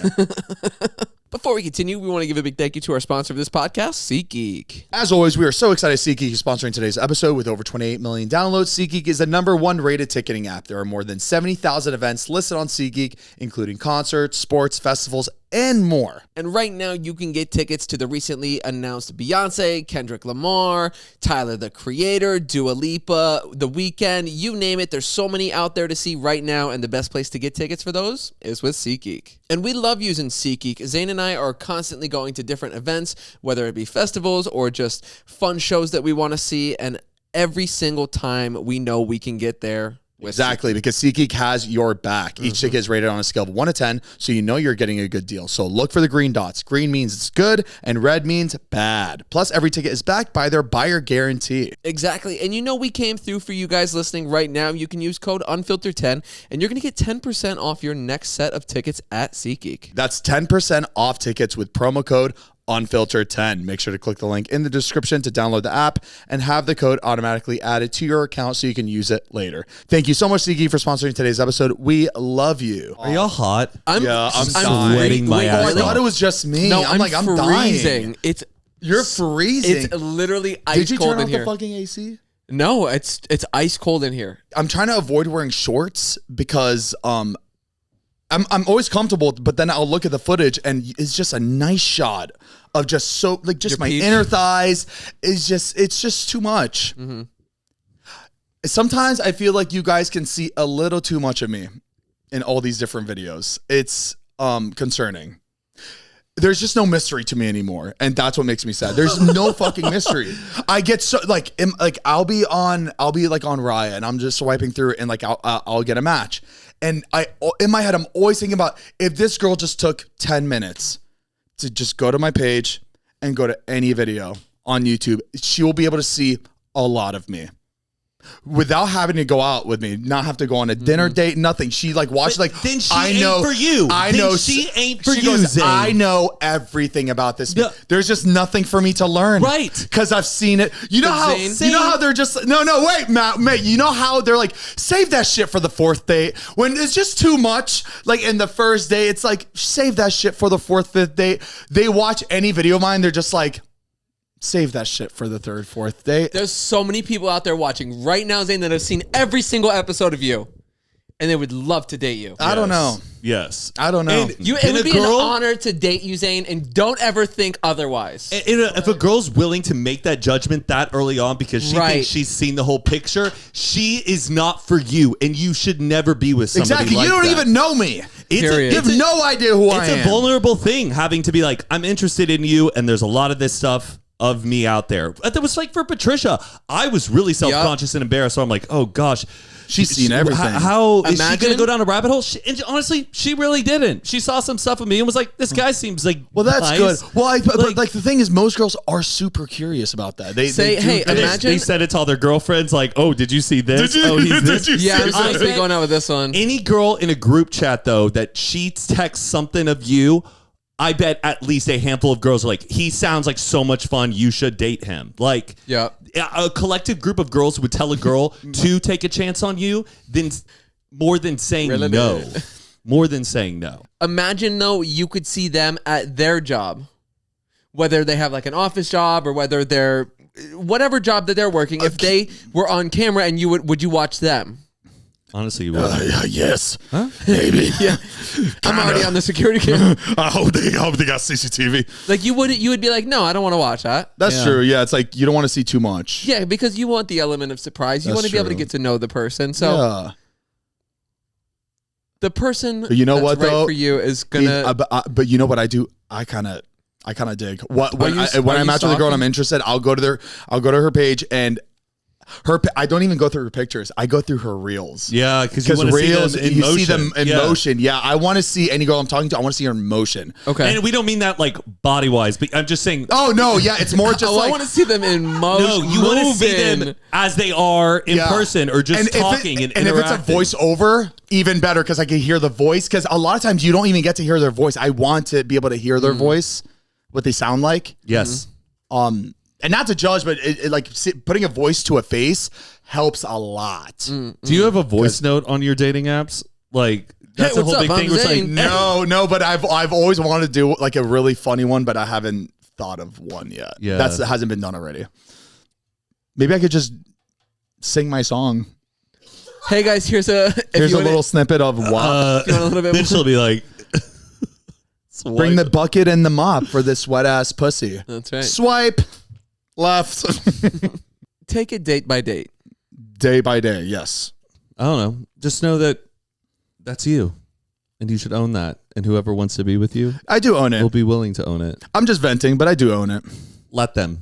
Before we continue, we want to give a big thank you to our sponsor of this podcast, SeatGeek. As always, we are so excited SeatGeek is sponsoring today's episode with over 28 million downloads. SeatGeek is the #1 rated ticketing app. There are more than 70,000 events listed on SeatGeek, including concerts, sports, festivals, and more. And right now, you can get tickets to the recently announced Beyonce, Kendrick Lamar, Tyler, the Creator, Dua Lipa, The Weeknd, you name it. There's so many out there to see right now, and the best place to get tickets for those is with SeatGeek. And we love using SeatGeek. Zane and I are constantly going to different events, whether it be festivals or just fun shows that we want to see, and every single time we know we can get there. Exactly, because SeatGeek has your back. Each ticket is rated on a scale of 1 to 10, so you know you're getting a good deal. So look for the green dots. Green means it's good, and red means bad. Plus, every ticket is backed by their buyer guarantee. Exactly, and you know we came through for you guys listening right now. You can use code UNFILTERED10, and you're going to get 10% off your next set of tickets at SeatGeek. That's 10% off tickets with promo code Unfiltered10. Make sure to click the link in the description to download the app and have the code automatically added to your account so you can use it later. Thank you so much, SeatGeek, for sponsoring today's episode. We love you. Are y'all hot? I'm sweating my ass off. I thought it was just me. No, I'm freezing. Dying. You're freezing. It's literally ice Did you cold turn in off here. the fucking AC? No, it's ice cold in here. I'm trying to avoid wearing shorts because I'm always comfortable, but then I'll look at the footage and it's just a nice shot of just Your my peach? inner thighs. It's just too much. Mm-hmm. Sometimes I feel like you guys can see a little too much of me in all these different videos. It's concerning. There's just no mystery to me anymore, and that's what makes me sad. There's no fucking mystery. I get so I'll be on Raya, and I'm just swiping through, and I'll get a match, and in my head I'm always thinking about if this girl just took 10 minutes to just go to my page and go to any video on YouTube, she will be able to see a lot of me. without having to go out with me, not have to go on a dinner date, nothing. She like watched like then she I ain't know for you. I Then know she ain't for she you, goes, Zane. I know everything about this. No. There's just nothing for me to learn, Right. Because I've seen it. You know how Zane- you know how they're just wait, Matt. You know how they're like save that shit for the fourth date when it's just too much. Like in the first date, it's like save that shit for the fourth, fifth date. They watch any video of mine, they're just like. Save that shit for the third, fourth date. There's so many people out there watching right now, Zane, that have seen every single episode of you, and they would love to date you. I don't know. Yes. I don't know. And It would be an honor to date you, Zane, and don't ever think otherwise. If a girl's willing to make that judgment that early on because she Right. thinks she's seen the whole picture, she is not for you, and you should never be with somebody Exactly. like You don't that. even know me. Period. You have no idea who I am. It's a vulnerable thing having to be like, I'm interested in you, and there's a lot of this stuff of me out there. But that was like for Patricia. I was really self-conscious and embarrassed. So I'm like, oh gosh. She's seen everything. How is she Imagine- going to go down a rabbit hole? And honestly, she really didn't. She saw some stuff of me and was like, this guy seems like Well, that's nice. good. Well, but like the thing is, most girls are super curious about that. They Say, do hey, think- imagine- They said it to all their girlfriends like, oh, did you see this? Did you- Oh, he's did this. you see Yeah, I'm this? supposed to be going out with this one. Any girl in a group chat, though, that she texts something of you, I bet at least a handful of girls are like, he sounds like so much fun. You should date him. Like, Yeah. a collective group of girls would tell a girl to take a chance on you, then more than saying Really? no. More than saying no. Imagine, though, you could see them at their job, whether they have like an office job or whether they're whatever job that they're working. If they were on camera and you would you watch them? Honestly, you would. yes, maybe. Yeah, I'm already on the security camera. I hope they got CCTV. Like you would be like, no, I don't want to watch that. That's true. Yeah, it's like you don't want to see too much. Yeah, because you want the element of surprise. You That's want to be able to true. get to know the person. So Yeah. the person You know that's what, right though? for you is gonna. But you know what I do? I kind of dig when you I match with a girl and I'm stalking? interested. I'll go to her page and I don't even go through her pictures. I go through her reels. Yeah, because you want to see reels, them in you motion. see them in Yeah. motion. Yeah, I want to see any girl I'm talking to. I want to see her in motion. Okay. And we don't mean that like body wise, but I'm just saying. Oh no, yeah, it's more just I like want to see them in motion. No, you want to see them as they are in Yeah. person or just talking and if it's a interacting. voiceover, even better because I can hear the voice. Because a lot of times you don't even get to hear their voice. I want to be able to hear their voice, what they sound like. Yes. And not to judge, but putting a voice to a face helps a lot. Do you have a voice note on your dating apps? Like that's Hey, a what's whole up? big I'm thing. Where it's like, Zane. No, but I've always wanted to do like a really funny one, but I haven't thought of one yet. Yeah. That hasn't been done already. Maybe I could just sing my song. Hey guys, here's a Little snippet of what. you want a little bit then more? she'll be like, Bring the bucket and the mop for this wet ass pussy. That's right. Swipe left. Take it date by date. Day by day, yes. I don't know. Just know that that's you, and you should own that. And whoever wants to be with you I do own it. will be willing to own it. I'm just venting, but I do own it. Let them.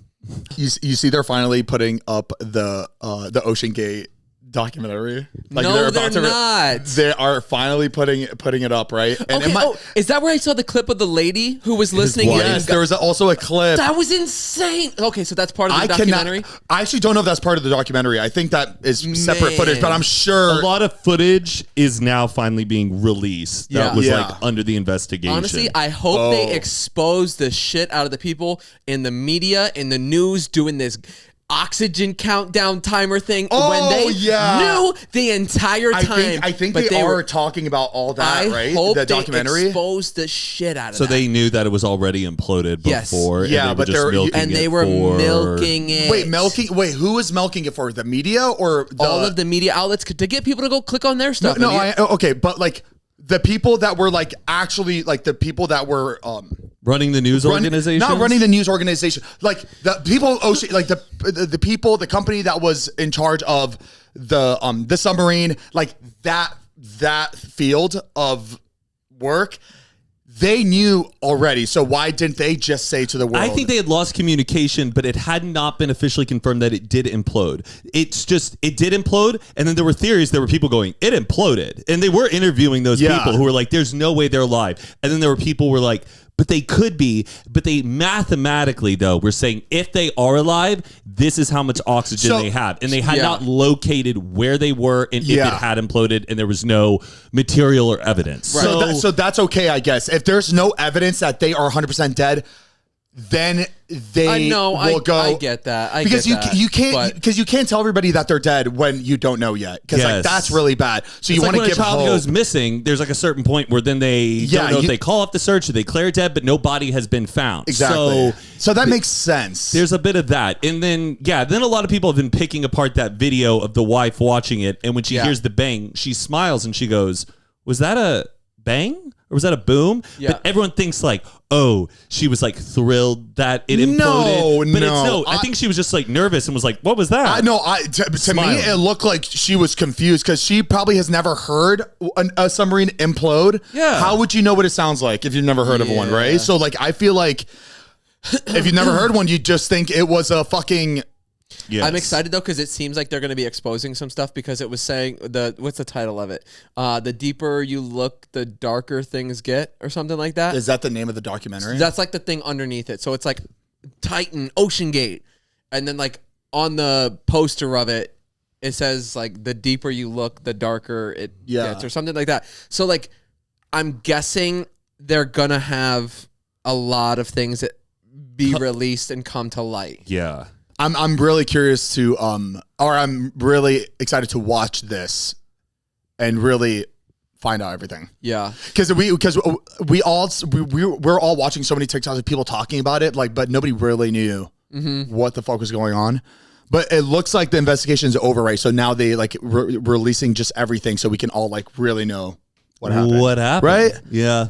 You see, they're finally putting up the OceanGate documentary. Like No, they're to. not. They are finally putting it up, right? And Okay, is that where I saw the clip of the lady who was listening? wife. in? yes, there was also a clip. That was insane. Okay, so that's part of the documentary. I actually don't know if that's part of the documentary. I think that is separate Man. footage, but I'm sure. A lot of footage is now finally being released. That Yeah. was Yeah. like under the investigation. Honestly, I hope they expose the shit out of the people in the media, in the news, doing this oxygen countdown timer thing when they knew the entire time. I think but they are were talking about all that, I right? hope The they documentary. exposed the shit out of so that. they knew that it was already imploded Yes. before. Yeah, and they but were just they're- milking and they it were for- milking it. Wait, who was milking it for? The media or all of the media outlets to get people to go click on their stuff. No, And okay, but like the people that were like actually like the people that were running the news organization. not running the news organization, like the people like the people, the company that was in charge of the submarine, like that field of work. They knew already, so why didn't they just say to the world? I think they had lost communication, but it had not been officially confirmed that it did implode. It's just, it did implode, and then there were theories, there were people going, it imploded. And they were interviewing those Yeah. people who were like, there's no way they're alive. And then there were people who were like, But they could be, but they mathematically, though, we're saying if they are alive, this is how much oxygen they have. And they had not located where they were and if it had imploded and there was no material or evidence. Right. So that's okay, I guess. If there's no evidence that they are 100% dead, then they will go. I get that. Because you can't tell everybody that they're dead when you don't know yet. Because like that's really bad. So you want to give when a child hope. goes missing. There's like a certain point where then they don't know if they call off the search or they declare dead, but no body has been found. Exactly. So that makes sense. There's a bit of that, and then then a lot of people have been picking apart that video of the wife watching it, and when she hears the bang, she smiles and she goes, "Was that a bang?" Or was that a boom? Yeah. But everyone thinks like, oh, she was like thrilled that it imploded. No. I think she was just like nervous and was like, what was that? To me, it looked like she was confused because she probably has never heard a submarine implode. Yeah. How would you know what it sounds like if you've never heard of one, right? So like, I feel like if you've never heard one, you just think it was a fucking... Yes. I'm excited though because it seems like they're going to be exposing some stuff because it was saying what's the title of it? The deeper you look, the darker things get, or something like that. Is that the name of the documentary? That's like the thing underneath it. So it's like Titan, OceanGate, and then like on the poster of it, it says like the deeper you look, the darker it gets, or something like that. So like, I'm guessing they're gonna have a lot of things that be released and come to light. Yeah. I'm really curious to I'm really excited to watch this and really find out everything. Yeah, because we're all watching so many TikToks of people talking about it, like, but nobody really knew what the fuck was going on. But it looks like the investigation is over, right? So now they like releasing just everything, so we can all like really know what happened. What happened? Right? Yeah.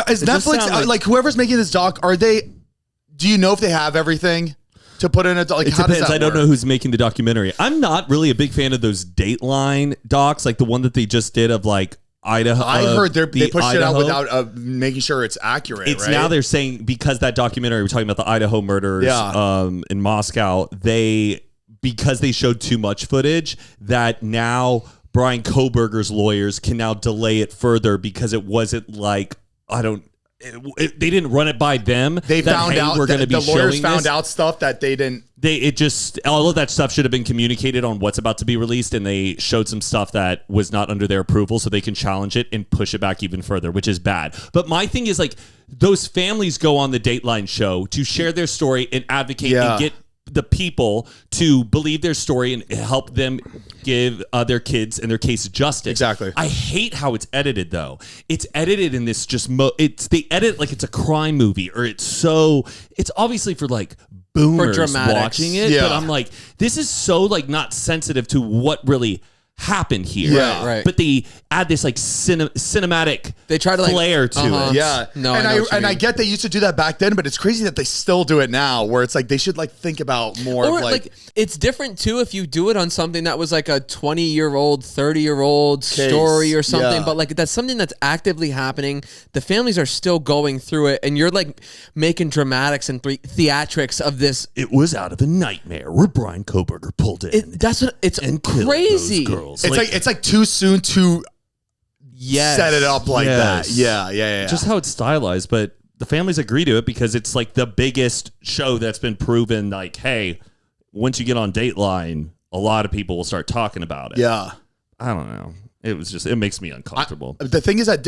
Is Netflix like whoever's making this doc? Do you know if they have everything to put in a like? It depends. I don't know who's making the documentary. I'm not really a big fan of those Dateline docs, like the one that they just did of like Idaho. I heard they pushed it out without making sure it's accurate. It's now they're saying because that documentary, we're talking about the Idaho murders in Moscow. Because they showed too much footage, that now Brian Kohberger's lawyers can now delay it further because it wasn't like they didn't run it by them. They found out we're going to be the lawyers showing found this. out stuff that they didn't. All of that stuff should have been communicated on what's about to be released, and they showed some stuff that was not under their approval, so they can challenge it and push it back even further, which is bad. But my thing is like those families go on the Dateline show to share their story and advocate and get the people to believe their story and help them give their kids and their case justice. Exactly. I hate how it's edited though. It's edited in this they edit like it's a crime movie, or it's obviously for like boomers watching it. But I'm like, this is so like not sensitive to what really happened here. Yeah, right. But they add this like cinematic they try to flair to it. Yeah. No, I get they used to do that back then, but it's crazy that they still do it now, where it's like they should like think about more of like it's different too if you do it on something that was like a 20-year-old, 30-year-old story or something, but like that's something that's actively happening. The families are still going through it, and you're like making dramatics and theatrics of this. It was out of a nightmare where Brian Kohberger pulled in. It's crazy. It's like too soon to set it up like that. Yeah. Just how it's stylized, but the families agree to it because it's like the biggest show that's been proven like, hey, once you get on Dateline, a lot of people will start talking about it. Yeah. I don't know. It makes me uncomfortable. The thing is that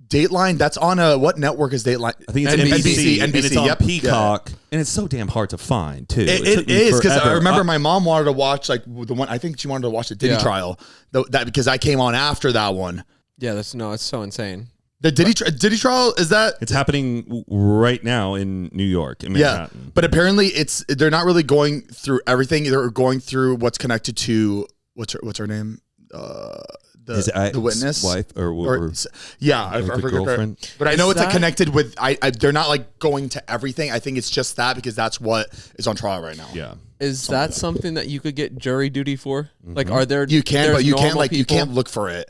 Dateline, that's on what network is Dateline? I think it's NBC. And it's on Peacock. And it's so damn hard to find, too. It is, because I remember my mom wanted to watch like the one, I think she wanted to watch the Diddy trial, that because I came on after that one. Yeah, it's so insane. The Diddy trial, is that? It's happening right now in New York, in Manhattan. Yeah, but apparently they're not really going through everything. They're going through what's connected to, what's her name? The witness wife or I forget girlfriend. But I know it's like connected with they're not like going to everything. I think it's just that because that's what is on trial right now. Yeah. Is that something that you could get jury duty for? Mm-hmm. Like, are there? You can, but you can't like people? You can't look for it.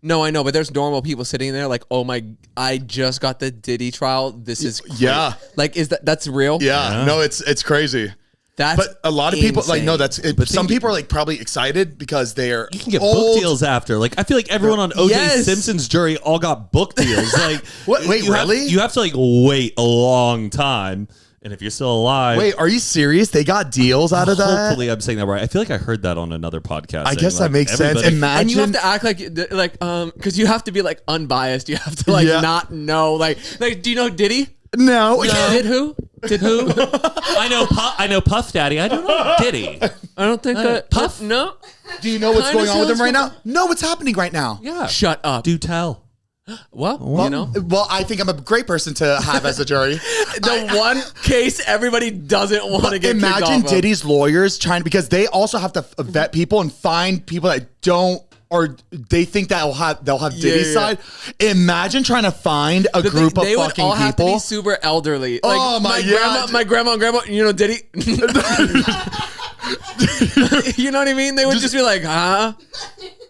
No, I know, but there's normal people sitting there like, oh my, I just got the Diddy trial. This is crazy. Yeah. Like, that's real? Yeah. No, it's crazy. But a lot of people like, no, insane. some people are like probably excited because they're You can get book deals after. Like, I feel like everyone on O.J. Yes. Simpson's jury all got book deals. Like, What? Wait, really? You have to like wait a long time. And if you're still alive, Wait, are you serious? They got deals out of that? hopefully I'm saying that right. I feel like I heard that on another podcast. I guess that makes sense. Imagine, and you have to act like because you have to be like unbiased. You have to like not know like do you know Diddy? No. Did who? I know Puff Daddy. I don't know Diddy. I don't think that Puff. No. Do you know what's Kinda going on with him sounds right now? No, what's happening right now? Yeah. Shut up. Do tell. Well, you know. Well, I think I'm a great person to have as a jury. The one case everybody doesn't want to get kicked off Imagine of. Diddy's lawyers trying, because they also have to vet people and find people that don't, or they think that they'll have Diddy's side. Imagine trying to find a group of they would fucking all have to people. be super elderly. Oh, my God. my grandma and grandma, you know Diddy? You know what I mean? They would just be like, huh?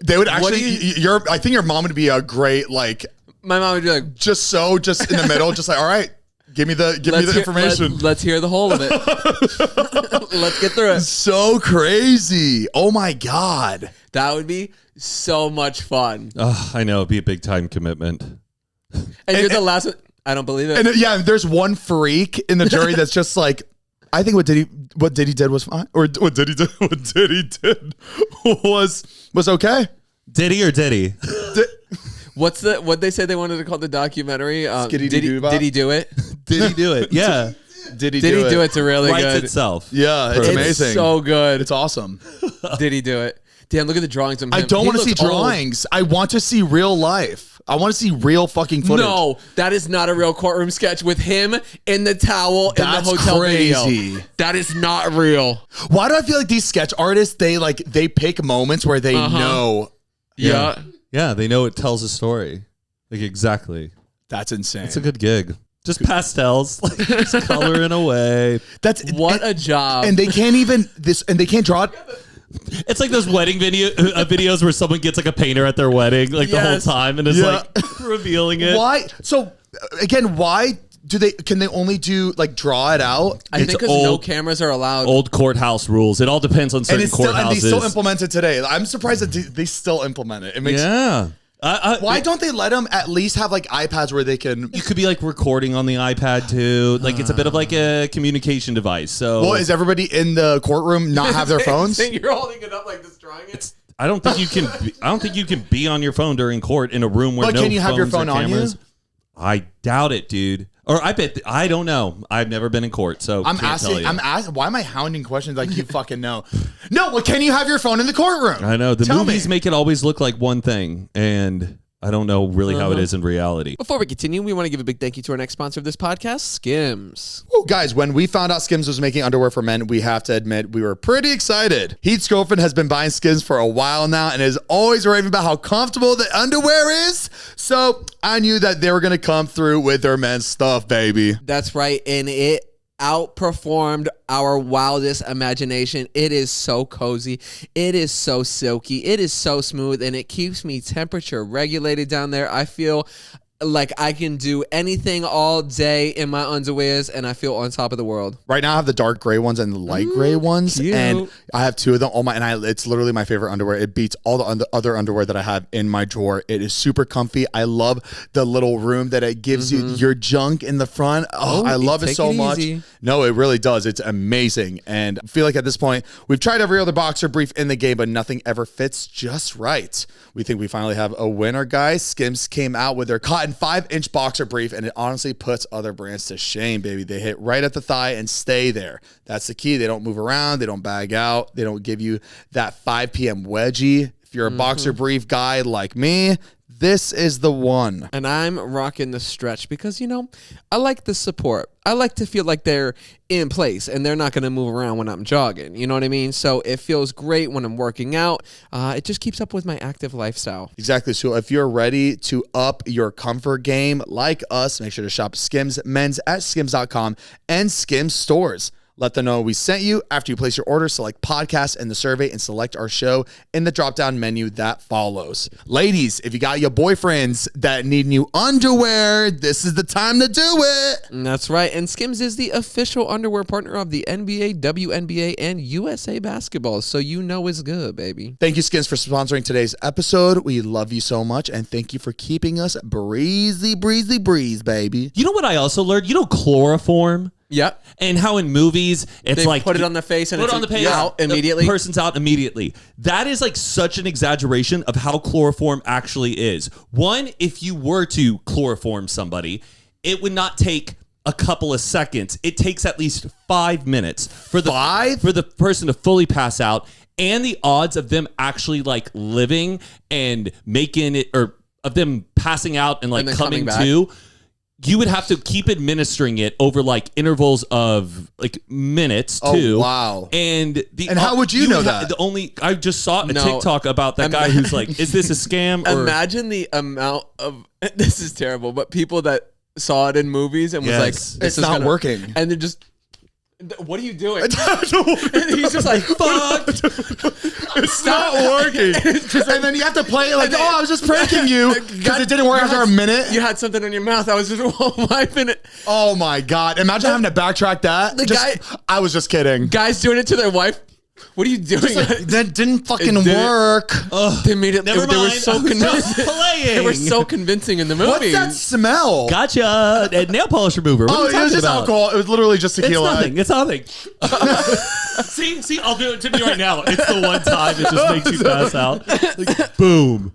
They would actually, I think your mom would be a great, like, My mom would be like, just in the middle, just like, all right, give me the information. Let's hear the whole of it. Let's get through it. So crazy. Oh my God. That would be so much fun. Oh, I know. It'd be a big time commitment. And you're the last one. I don't believe it. And yeah, there's one freak in the jury that's just like, I think what Diddy did was fine, or what Diddy did was okay. Diddy or Diddy? What they say they wanted to call the documentary? Did he do it? Did he do it? Yeah. Did he do do it? It's a really Writes good. itself. Yeah, it's amazing. It's so good. It's awesome. Did he do it? Damn, look at the drawings of him. I don't want to see looks old. drawings. I want to see real life. I want to see real fucking footage. No, that is not a real courtroom sketch with him in the towel That's in the hotel crazy. video. That is not real. Why do I feel like these sketch artists, they pick moments where they know? Yeah. Yeah, they know it tells a story. Like, exactly. That's insane. It's a good gig. Just pastels, like just coloring away. What a job. And they can't even they can't draw it. It's like those wedding videos where someone gets like a painter at their wedding, like the whole time, and is like revealing it. Why? So again, why can they only do like draw it out? I think because no cameras are allowed. Old courthouse rules. It all depends on certain courthouses. And they still implement it today. I'm surprised that they still implement it. It makes why don't they let them at least have like iPads where they can? You could be like recording on the iPad too. Like it's a bit of like a communication device. So, well, is everybody in the courtroom not have their phones? You're holding it up like destroying it. I don't think you can. I don't think you can be on your phone during court in a room where But no can you have your phones or phone on you? cameras. I doubt it, dude. Or I bet I don't know. I've never been in court, so I'm can't tell you. asking. Why am I hounding questions like you fucking know? No, well, can you have your phone in the courtroom? I know the Tell movies me. make it always look like one thing, and I don't know really how it is in reality. Before we continue, we want to give a big thank you to our next sponsor of this podcast, SKIMS. Ooh, guys, when we found out SKIMS was making underwear for men, we have to admit we were pretty excited. Heath's girlfriend has been buying SKIMS for a while now and is always raving about how comfortable the underwear is. So I knew that they were going to come through with their men's stuff, baby. That's right, and it outperformed our wildest imagination. It is so cozy. It is so silky. It is so smooth, and it keeps me temperature regulated down there. I feel like I can do anything all day in my underwears, and I feel on top of the world. Right now I have the dark gray ones and the light gray ones, cute. and I have two of them. It's literally my favorite underwear. It beats all the other underwear that I have in my drawer. It is super comfy. I love the little room that it gives you your junk in the front. I love it so much. Easy. No, it really does. It's amazing, and I feel like at this point we've tried every other boxer brief in the game, but nothing ever fits just right. We think we finally have a winner, guys. SKIMS came out with their cotton 5-inch boxer brief, and it honestly puts other brands to shame, baby. They hit right at the thigh and stay there. That's the key. They don't move around. They don't bag out. They don't give you that 5 p.m. wedgie. If you're a boxer brief guy like me, this is the one. And I'm rocking the stretch because, I like the support. I like to feel like they're in place and they're not going to move around when I'm jogging. You know what I mean? So it feels great when I'm working out. It just keeps up with my active lifestyle. Exactly. So if you're ready to up your comfort game like us, make sure to shop SKIMS Men's at skims.com and SKIMS stores. Let them know we sent you. After you place your order, select podcast in the survey and select our show in the drop-down menu that follows. Ladies, if you got your boyfriends that need new underwear, this is the time to do it. That's right. And Skims is the official underwear partner of the NBA, WNBA, and USA basketball. So you know it's good, baby. Thank you, Skims, for sponsoring today's episode. We love you so much, and thank you for keeping us breezy, baby. You know what I also learned? You know chloroform? Yep. And how in movies, it's They like... put it on the face and it's out immediately. The person's out immediately. That is like such an exaggeration of how chloroform actually is. One, if you were to chloroform somebody, it would not take a couple of seconds. It takes at least 5 minutes for the person to fully pass out, and the odds of them actually like living and making it, or of them passing out and like coming to, you would have to keep administering it over like intervals of like minutes too. Oh, wow. And how would you know that? I just saw a TikTok about that guy who's like, is this a scam? Or imagine the amount of, this is terrible, but people that saw it in movies and was like, it's not working. And they're just, what are you doing? And he's just like, fuck. It's not working. And then you have to play it like, I was just pranking you because it didn't work after a minute. You had something in your mouth. I was just wiping it. Oh my God. Imagine having to backtrack that. I was just kidding. Guys doing it to their wife. What are you doing? That didn't fucking work. They made it. Never mind. They were so convincing. They were so convincing in the movie. What's that smell? Gotcha. Nail polish remover. What are you it was just about? alcohol. It was literally just tequila. It's nothing. See, I'll do it to me right now. It's the one time it just makes you pass out. Like, boom.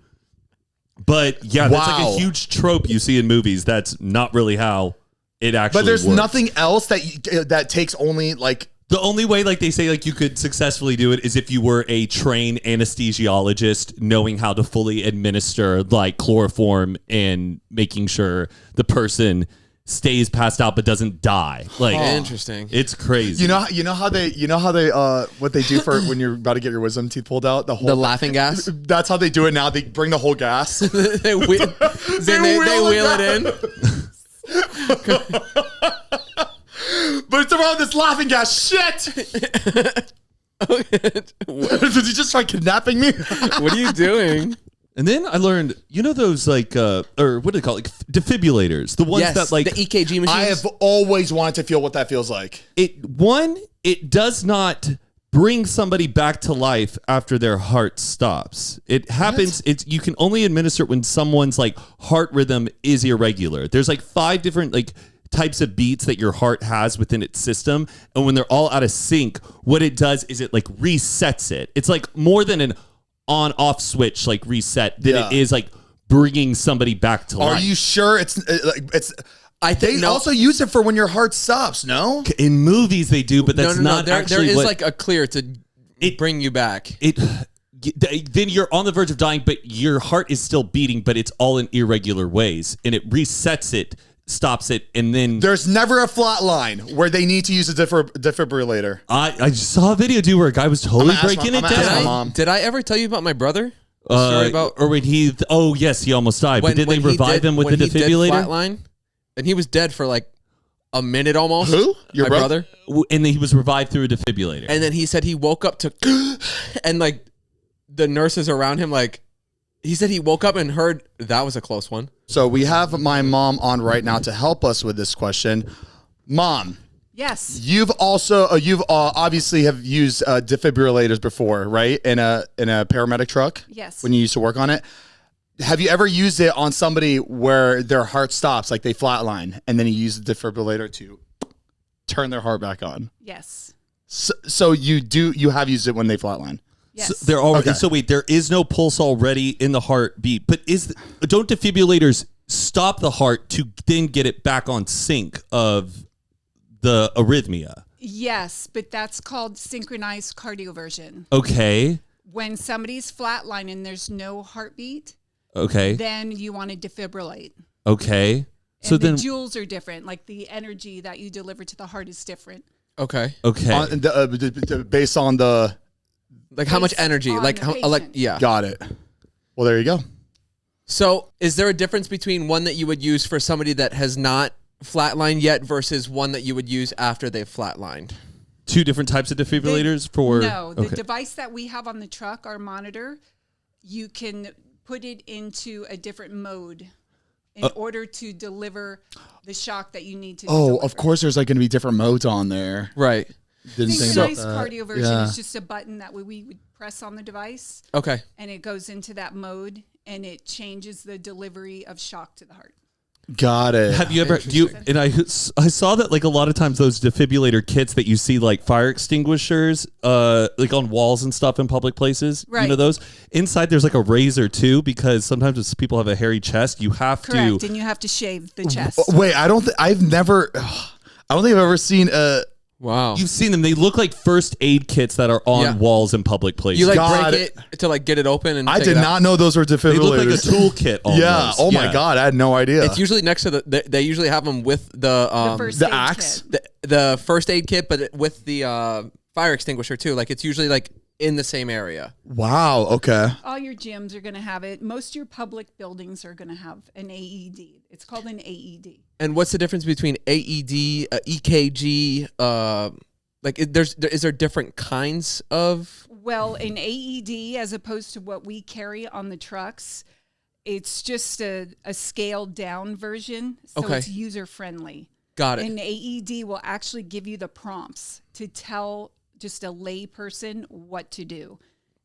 But yeah, that's like a huge trope you see in movies. That's not really how it actually works. But there's nothing else that takes only like... The only way, like they say, like you could successfully do it is if you were a trained anesthesiologist, knowing how to fully administer like chloroform and making sure the person stays passed out but doesn't die. Like, interesting. It's crazy. You know how they what they do for when you're about to get your wisdom teeth pulled out, the laughing gas. That's how they do it now. They bring the whole gas. they wheel it in. But it's around this laughing gas shit. Did you just try kidnapping me? What are you doing? And then I learned, you know those like, or what do they call it? Like defibrillators. The ones that like... the EKG machines. I have always wanted to feel what that feels like. It does not bring somebody back to life after their heart stops. It happens. You can only administer it when someone's like heart rhythm is irregular. There's like 5 different like types of beats that your heart has within its system, and when they're all out of sync, what it does is it like resets it. It's like more than an on-off switch like reset than it is like bringing somebody back to life. Are you sure it's? I think they also use it for when your heart stops. No, in movies they do, but that's not there, actually. There is like a clear to bring you back. Then you're on the verge of dying, but your heart is still beating, but it's all in irregular ways, and it resets it. Stops it, and then there's never a flat line where they need to use a defibrillator. I just saw a video too where a guy was totally breaking it down. Did I ever tell you about my brother? Story about or when he? Oh yes, he almost died. But did they revive him with the defibrillator? Flatline, and he was dead for like a minute almost. Who? Your brother? And then he was revived through a defibrillator. And then he said he woke up to, and like the nurses around him like. He said he woke up and heard that was a close one. So we have my mom on right now to help us with this question. Mom. Yes. You've also you've obviously have used defibrillators before, right? In a paramedic truck. Yes. When you used to work on it. Have you ever used it on somebody where their heart stops, like they flatline, and then you use the defibrillator to turn their heart back on? Yes. So you have used it when they flatline. Yes. So they're already. So wait, there is no pulse already in the heartbeat, but don't defibrillators stop the heart to then get it back on sync of the arrhythmia? Yes, but that's called synchronized cardioversion. Okay. When somebody's flatline and there's no heartbeat, okay, then you want to defibrillate. Okay. So then the joules are different. Like the energy that you deliver to the heart is different. Okay. Based on the. Like how much energy? Like how? Yeah. Got it. Well, there you go. So, is there a difference between one that you would use for somebody that has not flatlined yet versus one that you would use after they've flatlined? two different types of defibrillators for? No, the device that we have on the truck, our monitor, you can put it into a different mode in order to deliver the shock that you need to deliver. Of course there's like going to be different modes on there. Right. Didn't think Synchronized about that. cardio version is just a button that we would press on the device. Okay. And it goes into that mode and it changes the delivery of shock to the heart. Got it. Have you ever? And I saw that like a lot of times those defibrillator kits that you see like fire extinguishers, like on walls and stuff in public places. Right. You know those inside. There's like a razor too, because sometimes if people have a hairy chest, you have Correct, to. and you have to shave the chest. Wait, I don't think I've ever seen a. Wow. You've seen them. They look like first aid kits that are on walls in public places. You like God. break it to like get it open and I take did it out? not know those were defibrillators. They look like a toolkit. Almost. Yeah. Oh my God, I had no idea. It's usually next to they usually have them with the first the aid axe? kit. the first aid kit, but with the fire extinguisher too. Like it's usually like in the same area. Wow. Okay. All your gyms are going to have it. Most of your public buildings are going to have an AED. It's called an AED. And what's the difference between AED, EKG? Is there different kinds of? Well, an AED, as opposed to what we carry on the trucks, it's just a scaled down version, so Okay. it's user friendly. Got it. An AED will actually give you the prompts to tell just a lay person what to do.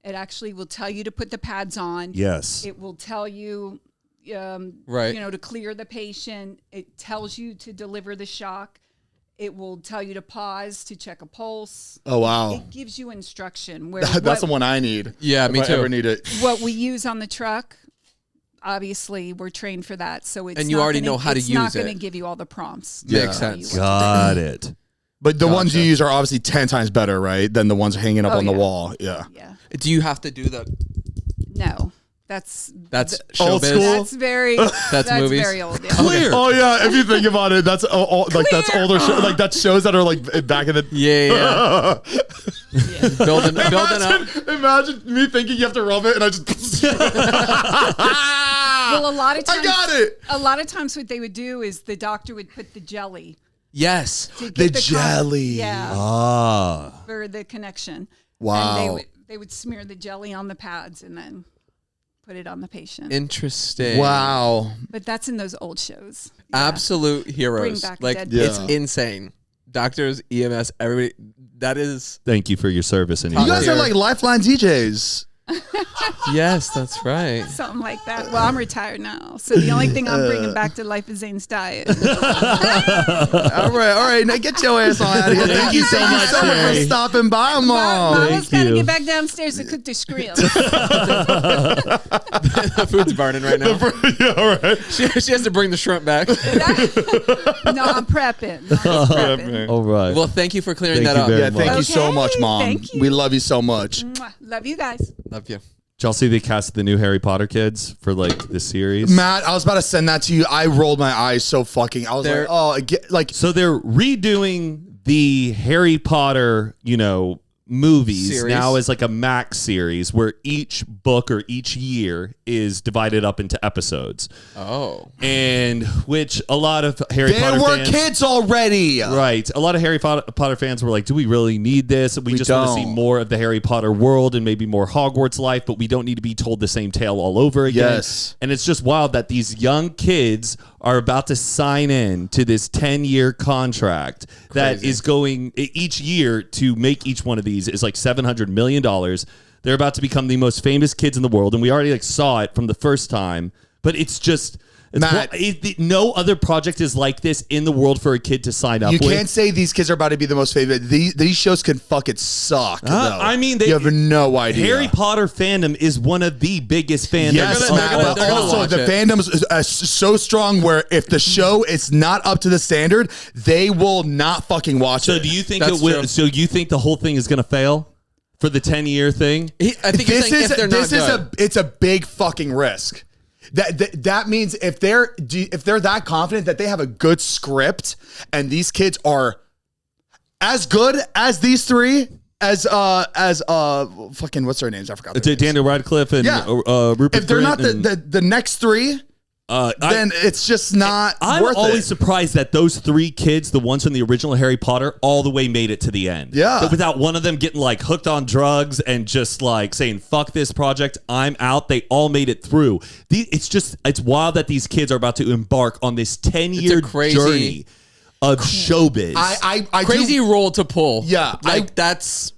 It actually will tell you to put the pads on. Yes. It will tell you, Right. to clear the patient. It tells you to deliver the shock. It will tell you to pause to check a pulse. Oh wow. It gives you instruction. Where That's the one I need. Yeah, if me I too. ever need it. what we use on the truck, obviously we're trained for that. So it's And you not already gonna- know how to it's not use going to it. give you all the prompts. Yeah. Makes sense. Got it. But the ones you use are obviously 10 times better, right? Than the ones hanging up Oh, on the yeah. wall. Yeah. Yeah. Do you have to do the? No. That's Old showbiz. school? That's very that's movies. very old. Yeah. Clear. Oh yeah, if you think about it, that's that's older like that's shows that are like back in the Yeah. building up. Imagine me thinking you have to rub it and I just Well, a lot of I times got it. A lot of times what they would do is the doctor would put the jelly Yes. to The get jelly. yeah, for the connection. Wow. And they would smear the jelly on the pads and then put it on the patient. Interesting. Wow. But that's in those old shows. Yeah. Absolute heroes. Bring back Like dead it's people. insane. Doctors, EMS, everybody. That is. Thank you for your service. And You your guys work. are like lifeline DJs. Yes, that's right. Something like that. Well, I'm retired now, so the only thing I'm bringing back to life is Zane's diet. All right. Now get your ass on out of here. Thank you so much for Jay. stopping by, Mom. Mama's got to you. get back downstairs to cook the scrim. The food's burning right now. Yeah, all right. She has to bring the shrimp back. No, I'm prepping. I'm just prepping. All right. Well, thank you for clearing Thank that you up. very Yeah, thank much. you so Okay, much, Mom. thank you. We love you so much. Mwah. Love you guys. Love you. Did y'all see they cast the new Harry Potter kids for like this series? Matt, I was about to send that to you. I rolled my eyes so fucking. I was They're- like, oh, like So they're redoing the Harry Potter, movies Series. now as like a Max series where each book or each year is divided up into episodes. Oh. And which a lot of Harry there Potter were fans, kids already. right? A lot of Harry Potter fans were like, "Do we really need this? We just want to see don't. more of the Harry Potter world and maybe more Hogwarts life, but we don't need to be told the same tale all over again." Yes. And it's just wild that these young kids are about to sign in to this 10-year contract that Crazy. is going each year to make each one of these is like $700 million. They're about to become the most famous kids in the world, and we already saw it from the first time. But it's just Matt. no other project is like this in the world for a kid to sign up You with. can't say these kids are about to be the most favorite. These shows can fucking suck. though. I mean, you have no idea. Harry Potter fandom is one of the biggest fandoms. Yes, They're gonna- Matt, they're gonna- but they're gonna also watch the it. fandom is so strong where if the show is not up to the standard, they will not fucking watch So it. do you think That's it will? true. So you think the whole thing is going to fail for the 10-year thing? I think you're saying if they're not good. It's a big fucking risk. That means if they're that confident that they have a good script and these kids are as good as these three as fucking what's their names? I forgot. Their names. Daniel Radcliffe and Yeah. Rupert If they're not Grint and- the next three, then it's just not I'm worth always it. surprised that those 3 kids, the ones from the original Harry Potter, all the way made it to the end. Yeah. But without one of them getting like hooked on drugs and just like saying, fuck this project, I'm out. They all made it through. It's wild that these kids are about to embark on this 10-year journey of showbiz. I Crazy role to pull. Yeah. That's...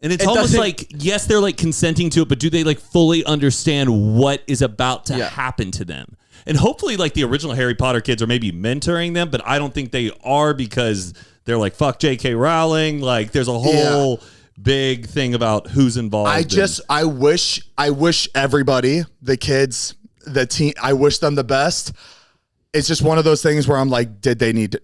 And it's almost like, yes, they're like consenting to it, but do they like fully understand what is about to happen to them? And hopefully like the original Harry Potter kids are maybe mentoring them, but I don't think they are because they're like, fuck J.K. Rowling. Like there's a whole big thing about who's involved. I wish everybody, the kids, the team, I wish them the best. It's just one of those things where I'm like, did they need to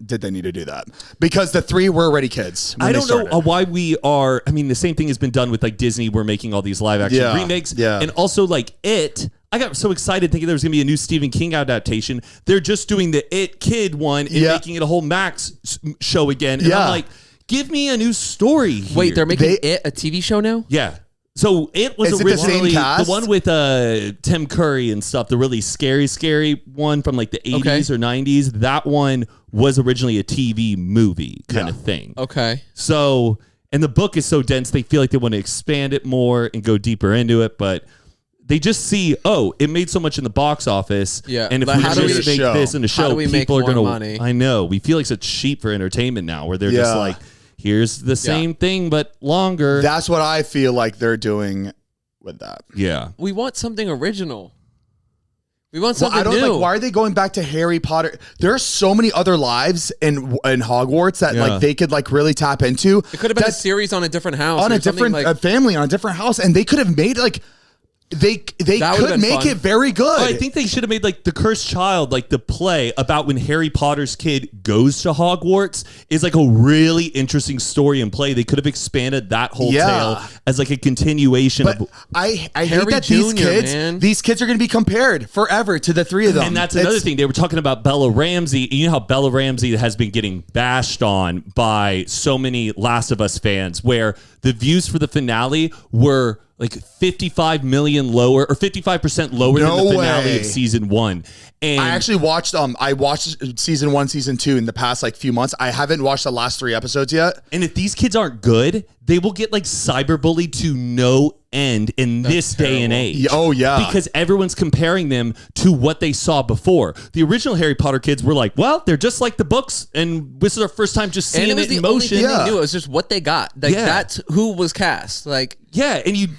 do that? Because the 3 were already kids. I don't know why we are. I mean, the same thing has been done with like Disney. We're making all these live action remakes. Yeah. And also like It. I got so excited thinking there was going to be a new Stephen King adaptation. They're just doing the It Kid one and making it a whole Max show again. And I'm like, give me a new story here. Wait, they're making It a TV show now? Yeah. So It was originally the one with Tim Curry and stuff, the really scary one from like the 80s or 90s. That one was originally a TV movie kind of thing. Okay. So, and the book is so dense, they feel like they want to expand it more and go deeper into it, but they just see, it made so much in the box office. Yeah. And if we just make this in a show, people are going to money? I know. We feel like such sheep for entertainment now where they're just like, here's the same thing, but longer. That's what I feel like they're doing with that. Yeah. We want something original. We want something new. Like, why are they going back to Harry Potter? There are so many other lives in Hogwarts that like they could like really tap into. It could have been a series on a different house. On a different family, on a different house. And they could have made like... They could make it very good. I think they should have made like The Cursed Child, like the play about when Harry Potter's kid goes to Hogwarts is like a really interesting story and play. They could have expanded that whole tale as like a continuation. But I hate that these kids are going to be compared forever to the 3 of them. And that's another thing. They were talking about Bella Ramsey. You know how Bella Ramsey has been getting bashed on by so many Last of Us fans where the views for the finale were like 55 million lower or 55% lower than the finale of season 1. And I actually watched I watched season 1, season 2 in the past like few months. I haven't watched the last 3 episodes yet. And if these kids aren't good, they will get like cyberbullied to no end in this day and age. Oh yeah. Because everyone's comparing them to what they saw before. The original Harry Potter kids were like, well, they're just like the books, and this is our first time just seeing it in motion. Only thing they knew. It was just what they got. Like that's who was cast. Like and you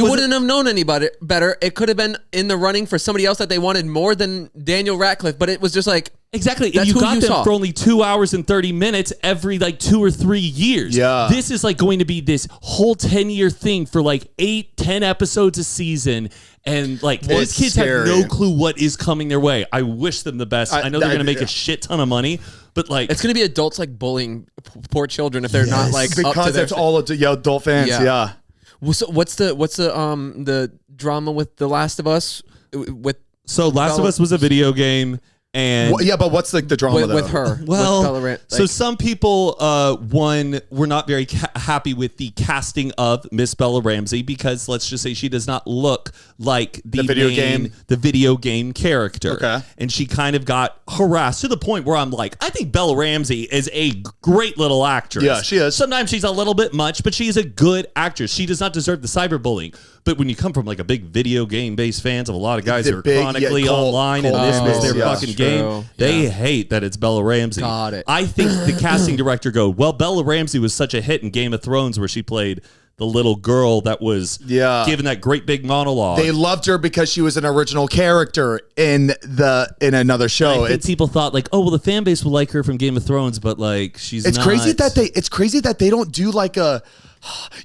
wouldn't have known anybody better. It could have been in the running for somebody else that they wanted more than Daniel Radcliffe, but it was just like exactly. And you got them for only 2 hours and 30 minutes every like 2 or 3 years. Yeah. This is like going to be this whole 10-year thing for like 8-10 episodes a season. And like these kids have no clue what is coming their way. I wish them the best. I know they're going to make a shit ton of money, but like it's going to be adults like bullying poor children if they're not like because up to it's all adult fans. Yeah. So what's the drama with The Last of Us? Last of Us was a video game. And but what's like the drama with her? Well, so some people were not very happy with the casting of Miss Bella Ramsey because let's just say she does not look like the video game character. Okay. And she kind of got harassed to the point where I'm like, I think Bella Ramsey is a great little actress. Yeah, she is. Sometimes she's a little bit much, but she is a good actress. She does not deserve the cyberbullying. But when you come from like a big video game based fans of a lot of guys who are chronically online and this was their fucking game, they hate that it's Bella Ramsey. Got it. I think the casting director well, Bella Ramsey was such a hit in Game of Thrones where she played the little girl that was given that great big monologue. They loved her because she was an original character in another show. I think people thought like, oh well, the fan base will like her from Game of Thrones, but like it's not. Crazy that they don't do like a,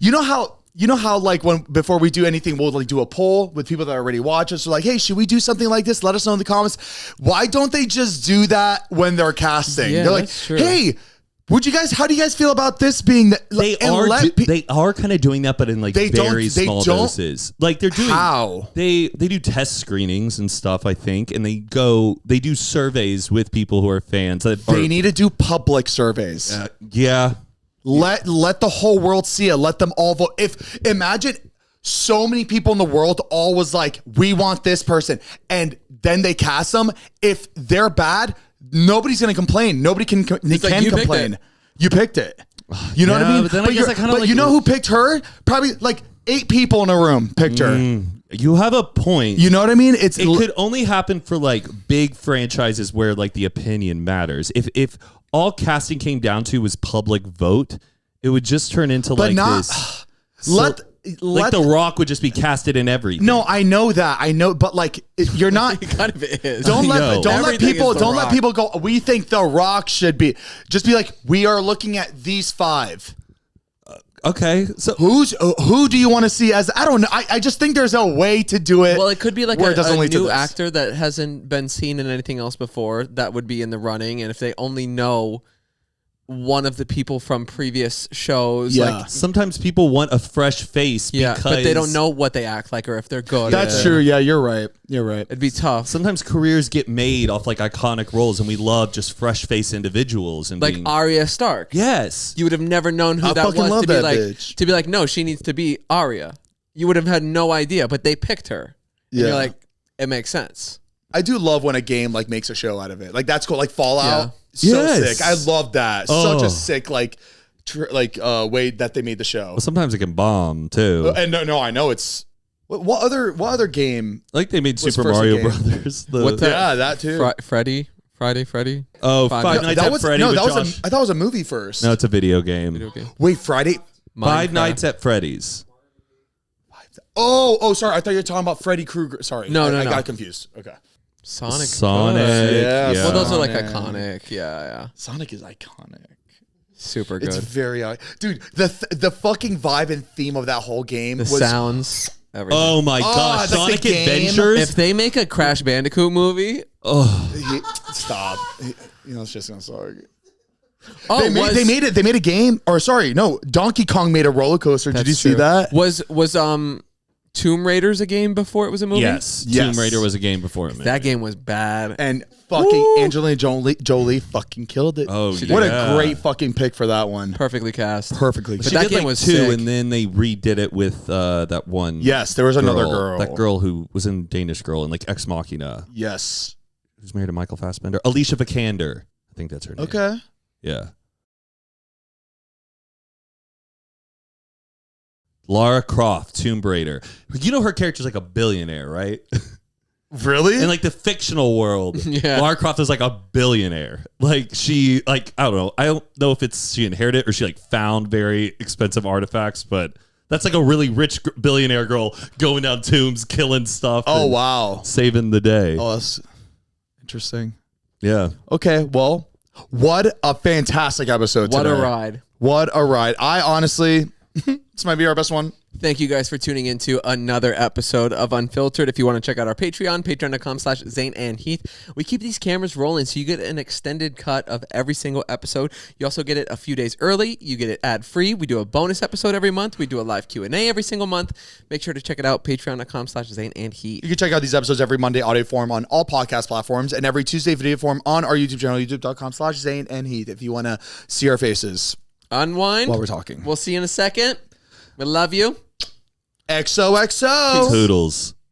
you know how like before we do anything, we'll like do a poll with people that already watch us. So like, hey, should we do something like this? Let us know in the comments. Why don't they just do that when they're casting? Yeah, they're like, hey, how do you guys feel about this being they are kind of doing that, but in like very small doses. Like they're doing they do test screenings and stuff, I think, and they do surveys with people who are fans. They need to do public surveys. Yeah. Let the whole world see it. Let them all vote. Imagine so many people in the world all was like, we want this person. And then they cast them. If they're bad, nobody's going to complain. Nobody can complain. You picked it. You know what I mean? But then I guess I kind of like, you know who picked her? Probably like 8 people in a room picked her. You have a point. You know what I mean? It could only happen for like big franchises where like the opinion matters. If all casting came down to was public vote, it would just turn into this. Like The Rock would just be casted in everything. No, I know that. I know, but like you're not. It kind of is. Don't let people go. We think The Rock should be. Just be like, we are looking at these 5. Okay, so who do you want to see as? I don't know. I just think there's a way to do it. Well, it could be like a new actor that hasn't been seen in anything else before that would be in the running, and if they only know one of the people from previous shows. Yeah. Like, sometimes people want a fresh face because but they don't know what they act like or if they're good. That's true. Yeah, you're right. It'd be tough. Sometimes careers get made off like iconic roles, and we love just fresh face individuals. And like Arya Stark. Yes. You would have never known who that was to be like, no, she needs to be Arya. You would have had no idea, but they picked her. And you're like, it makes sense. I do love when a game like makes a show out of it. Like that's cool. Like Fallout. Yeah. So sick. I love that. Such a sick way that they made the show. Well, sometimes it can bomb too. And no, I know it's what other game? Like they made Super Mario Brothers. That too. Friday. Oh, Five Nights at Freddy. No, with that was Josh. I thought it was a movie first. No, it's a video game. Wait, Friday. Five Nights at Freddy's. Oh, sorry. I thought you were talking about Freddy Krueger. Sorry. No. I got confused. Okay. Sonic. Yeah. Well, those are like iconic. Yeah. Sonic is iconic. Super good. It's very dude. The fucking vibe and theme of that whole game was sounds. Everything. Oh my gosh, Sonic Adventures. If they make a Crash Bandicoot movie, stop. It's just gonna suck. Oh, they made a game. Or sorry, no. Donkey Kong made a roller coaster. Did you see that? Was Tomb Raider's a game before it was a movie? Yes. Tomb Raider was a game before it. That game was bad. And fucking Angelina Jolie fucking killed it. Oh, what a great fucking pick for that one. Perfectly cast. Perfectly. But that game was 2, sick. and then they redid it with that one. Yes, there was another girl. That girl who was in Danish Girl and like Ex Machina. Yes. Who's married to Michael Fassbender. Alicia Vikander. I think that's her name. Okay. Yeah. Lara Croft, Tomb Raider. You know her character's like a billionaire, right? Really? In like the fictional world, Lara Croft is like a billionaire. Like she, like I don't know. I don't know if it's she inherited or she like found very expensive artifacts, but that's like a really rich billionaire girl going down tombs, killing stuff. Oh wow, saving the day. Oh, that's interesting. Yeah. Okay. Well, what a fantastic episode today. What a ride. I honestly. This might be our best one. Thank you guys for tuning into another episode of Unfiltered. If you want to check out our Patreon, patreon.com/Zane and Heath. We keep these cameras rolling so you get an extended cut of every single episode. You also get it a few days early. You get it ad-free. We do a bonus episode every month. We do a live Q&A every single month. Make sure to check it out, patreon.com/Zane and Heath. You can check out these episodes every Monday audio form on all podcast platforms and every Tuesday video form on our YouTube channel, youtube.com/Zane and Heath, if you want to see our faces. Unwind. While we're talking. We'll see you in a second. We love you. XOXO. Toodles.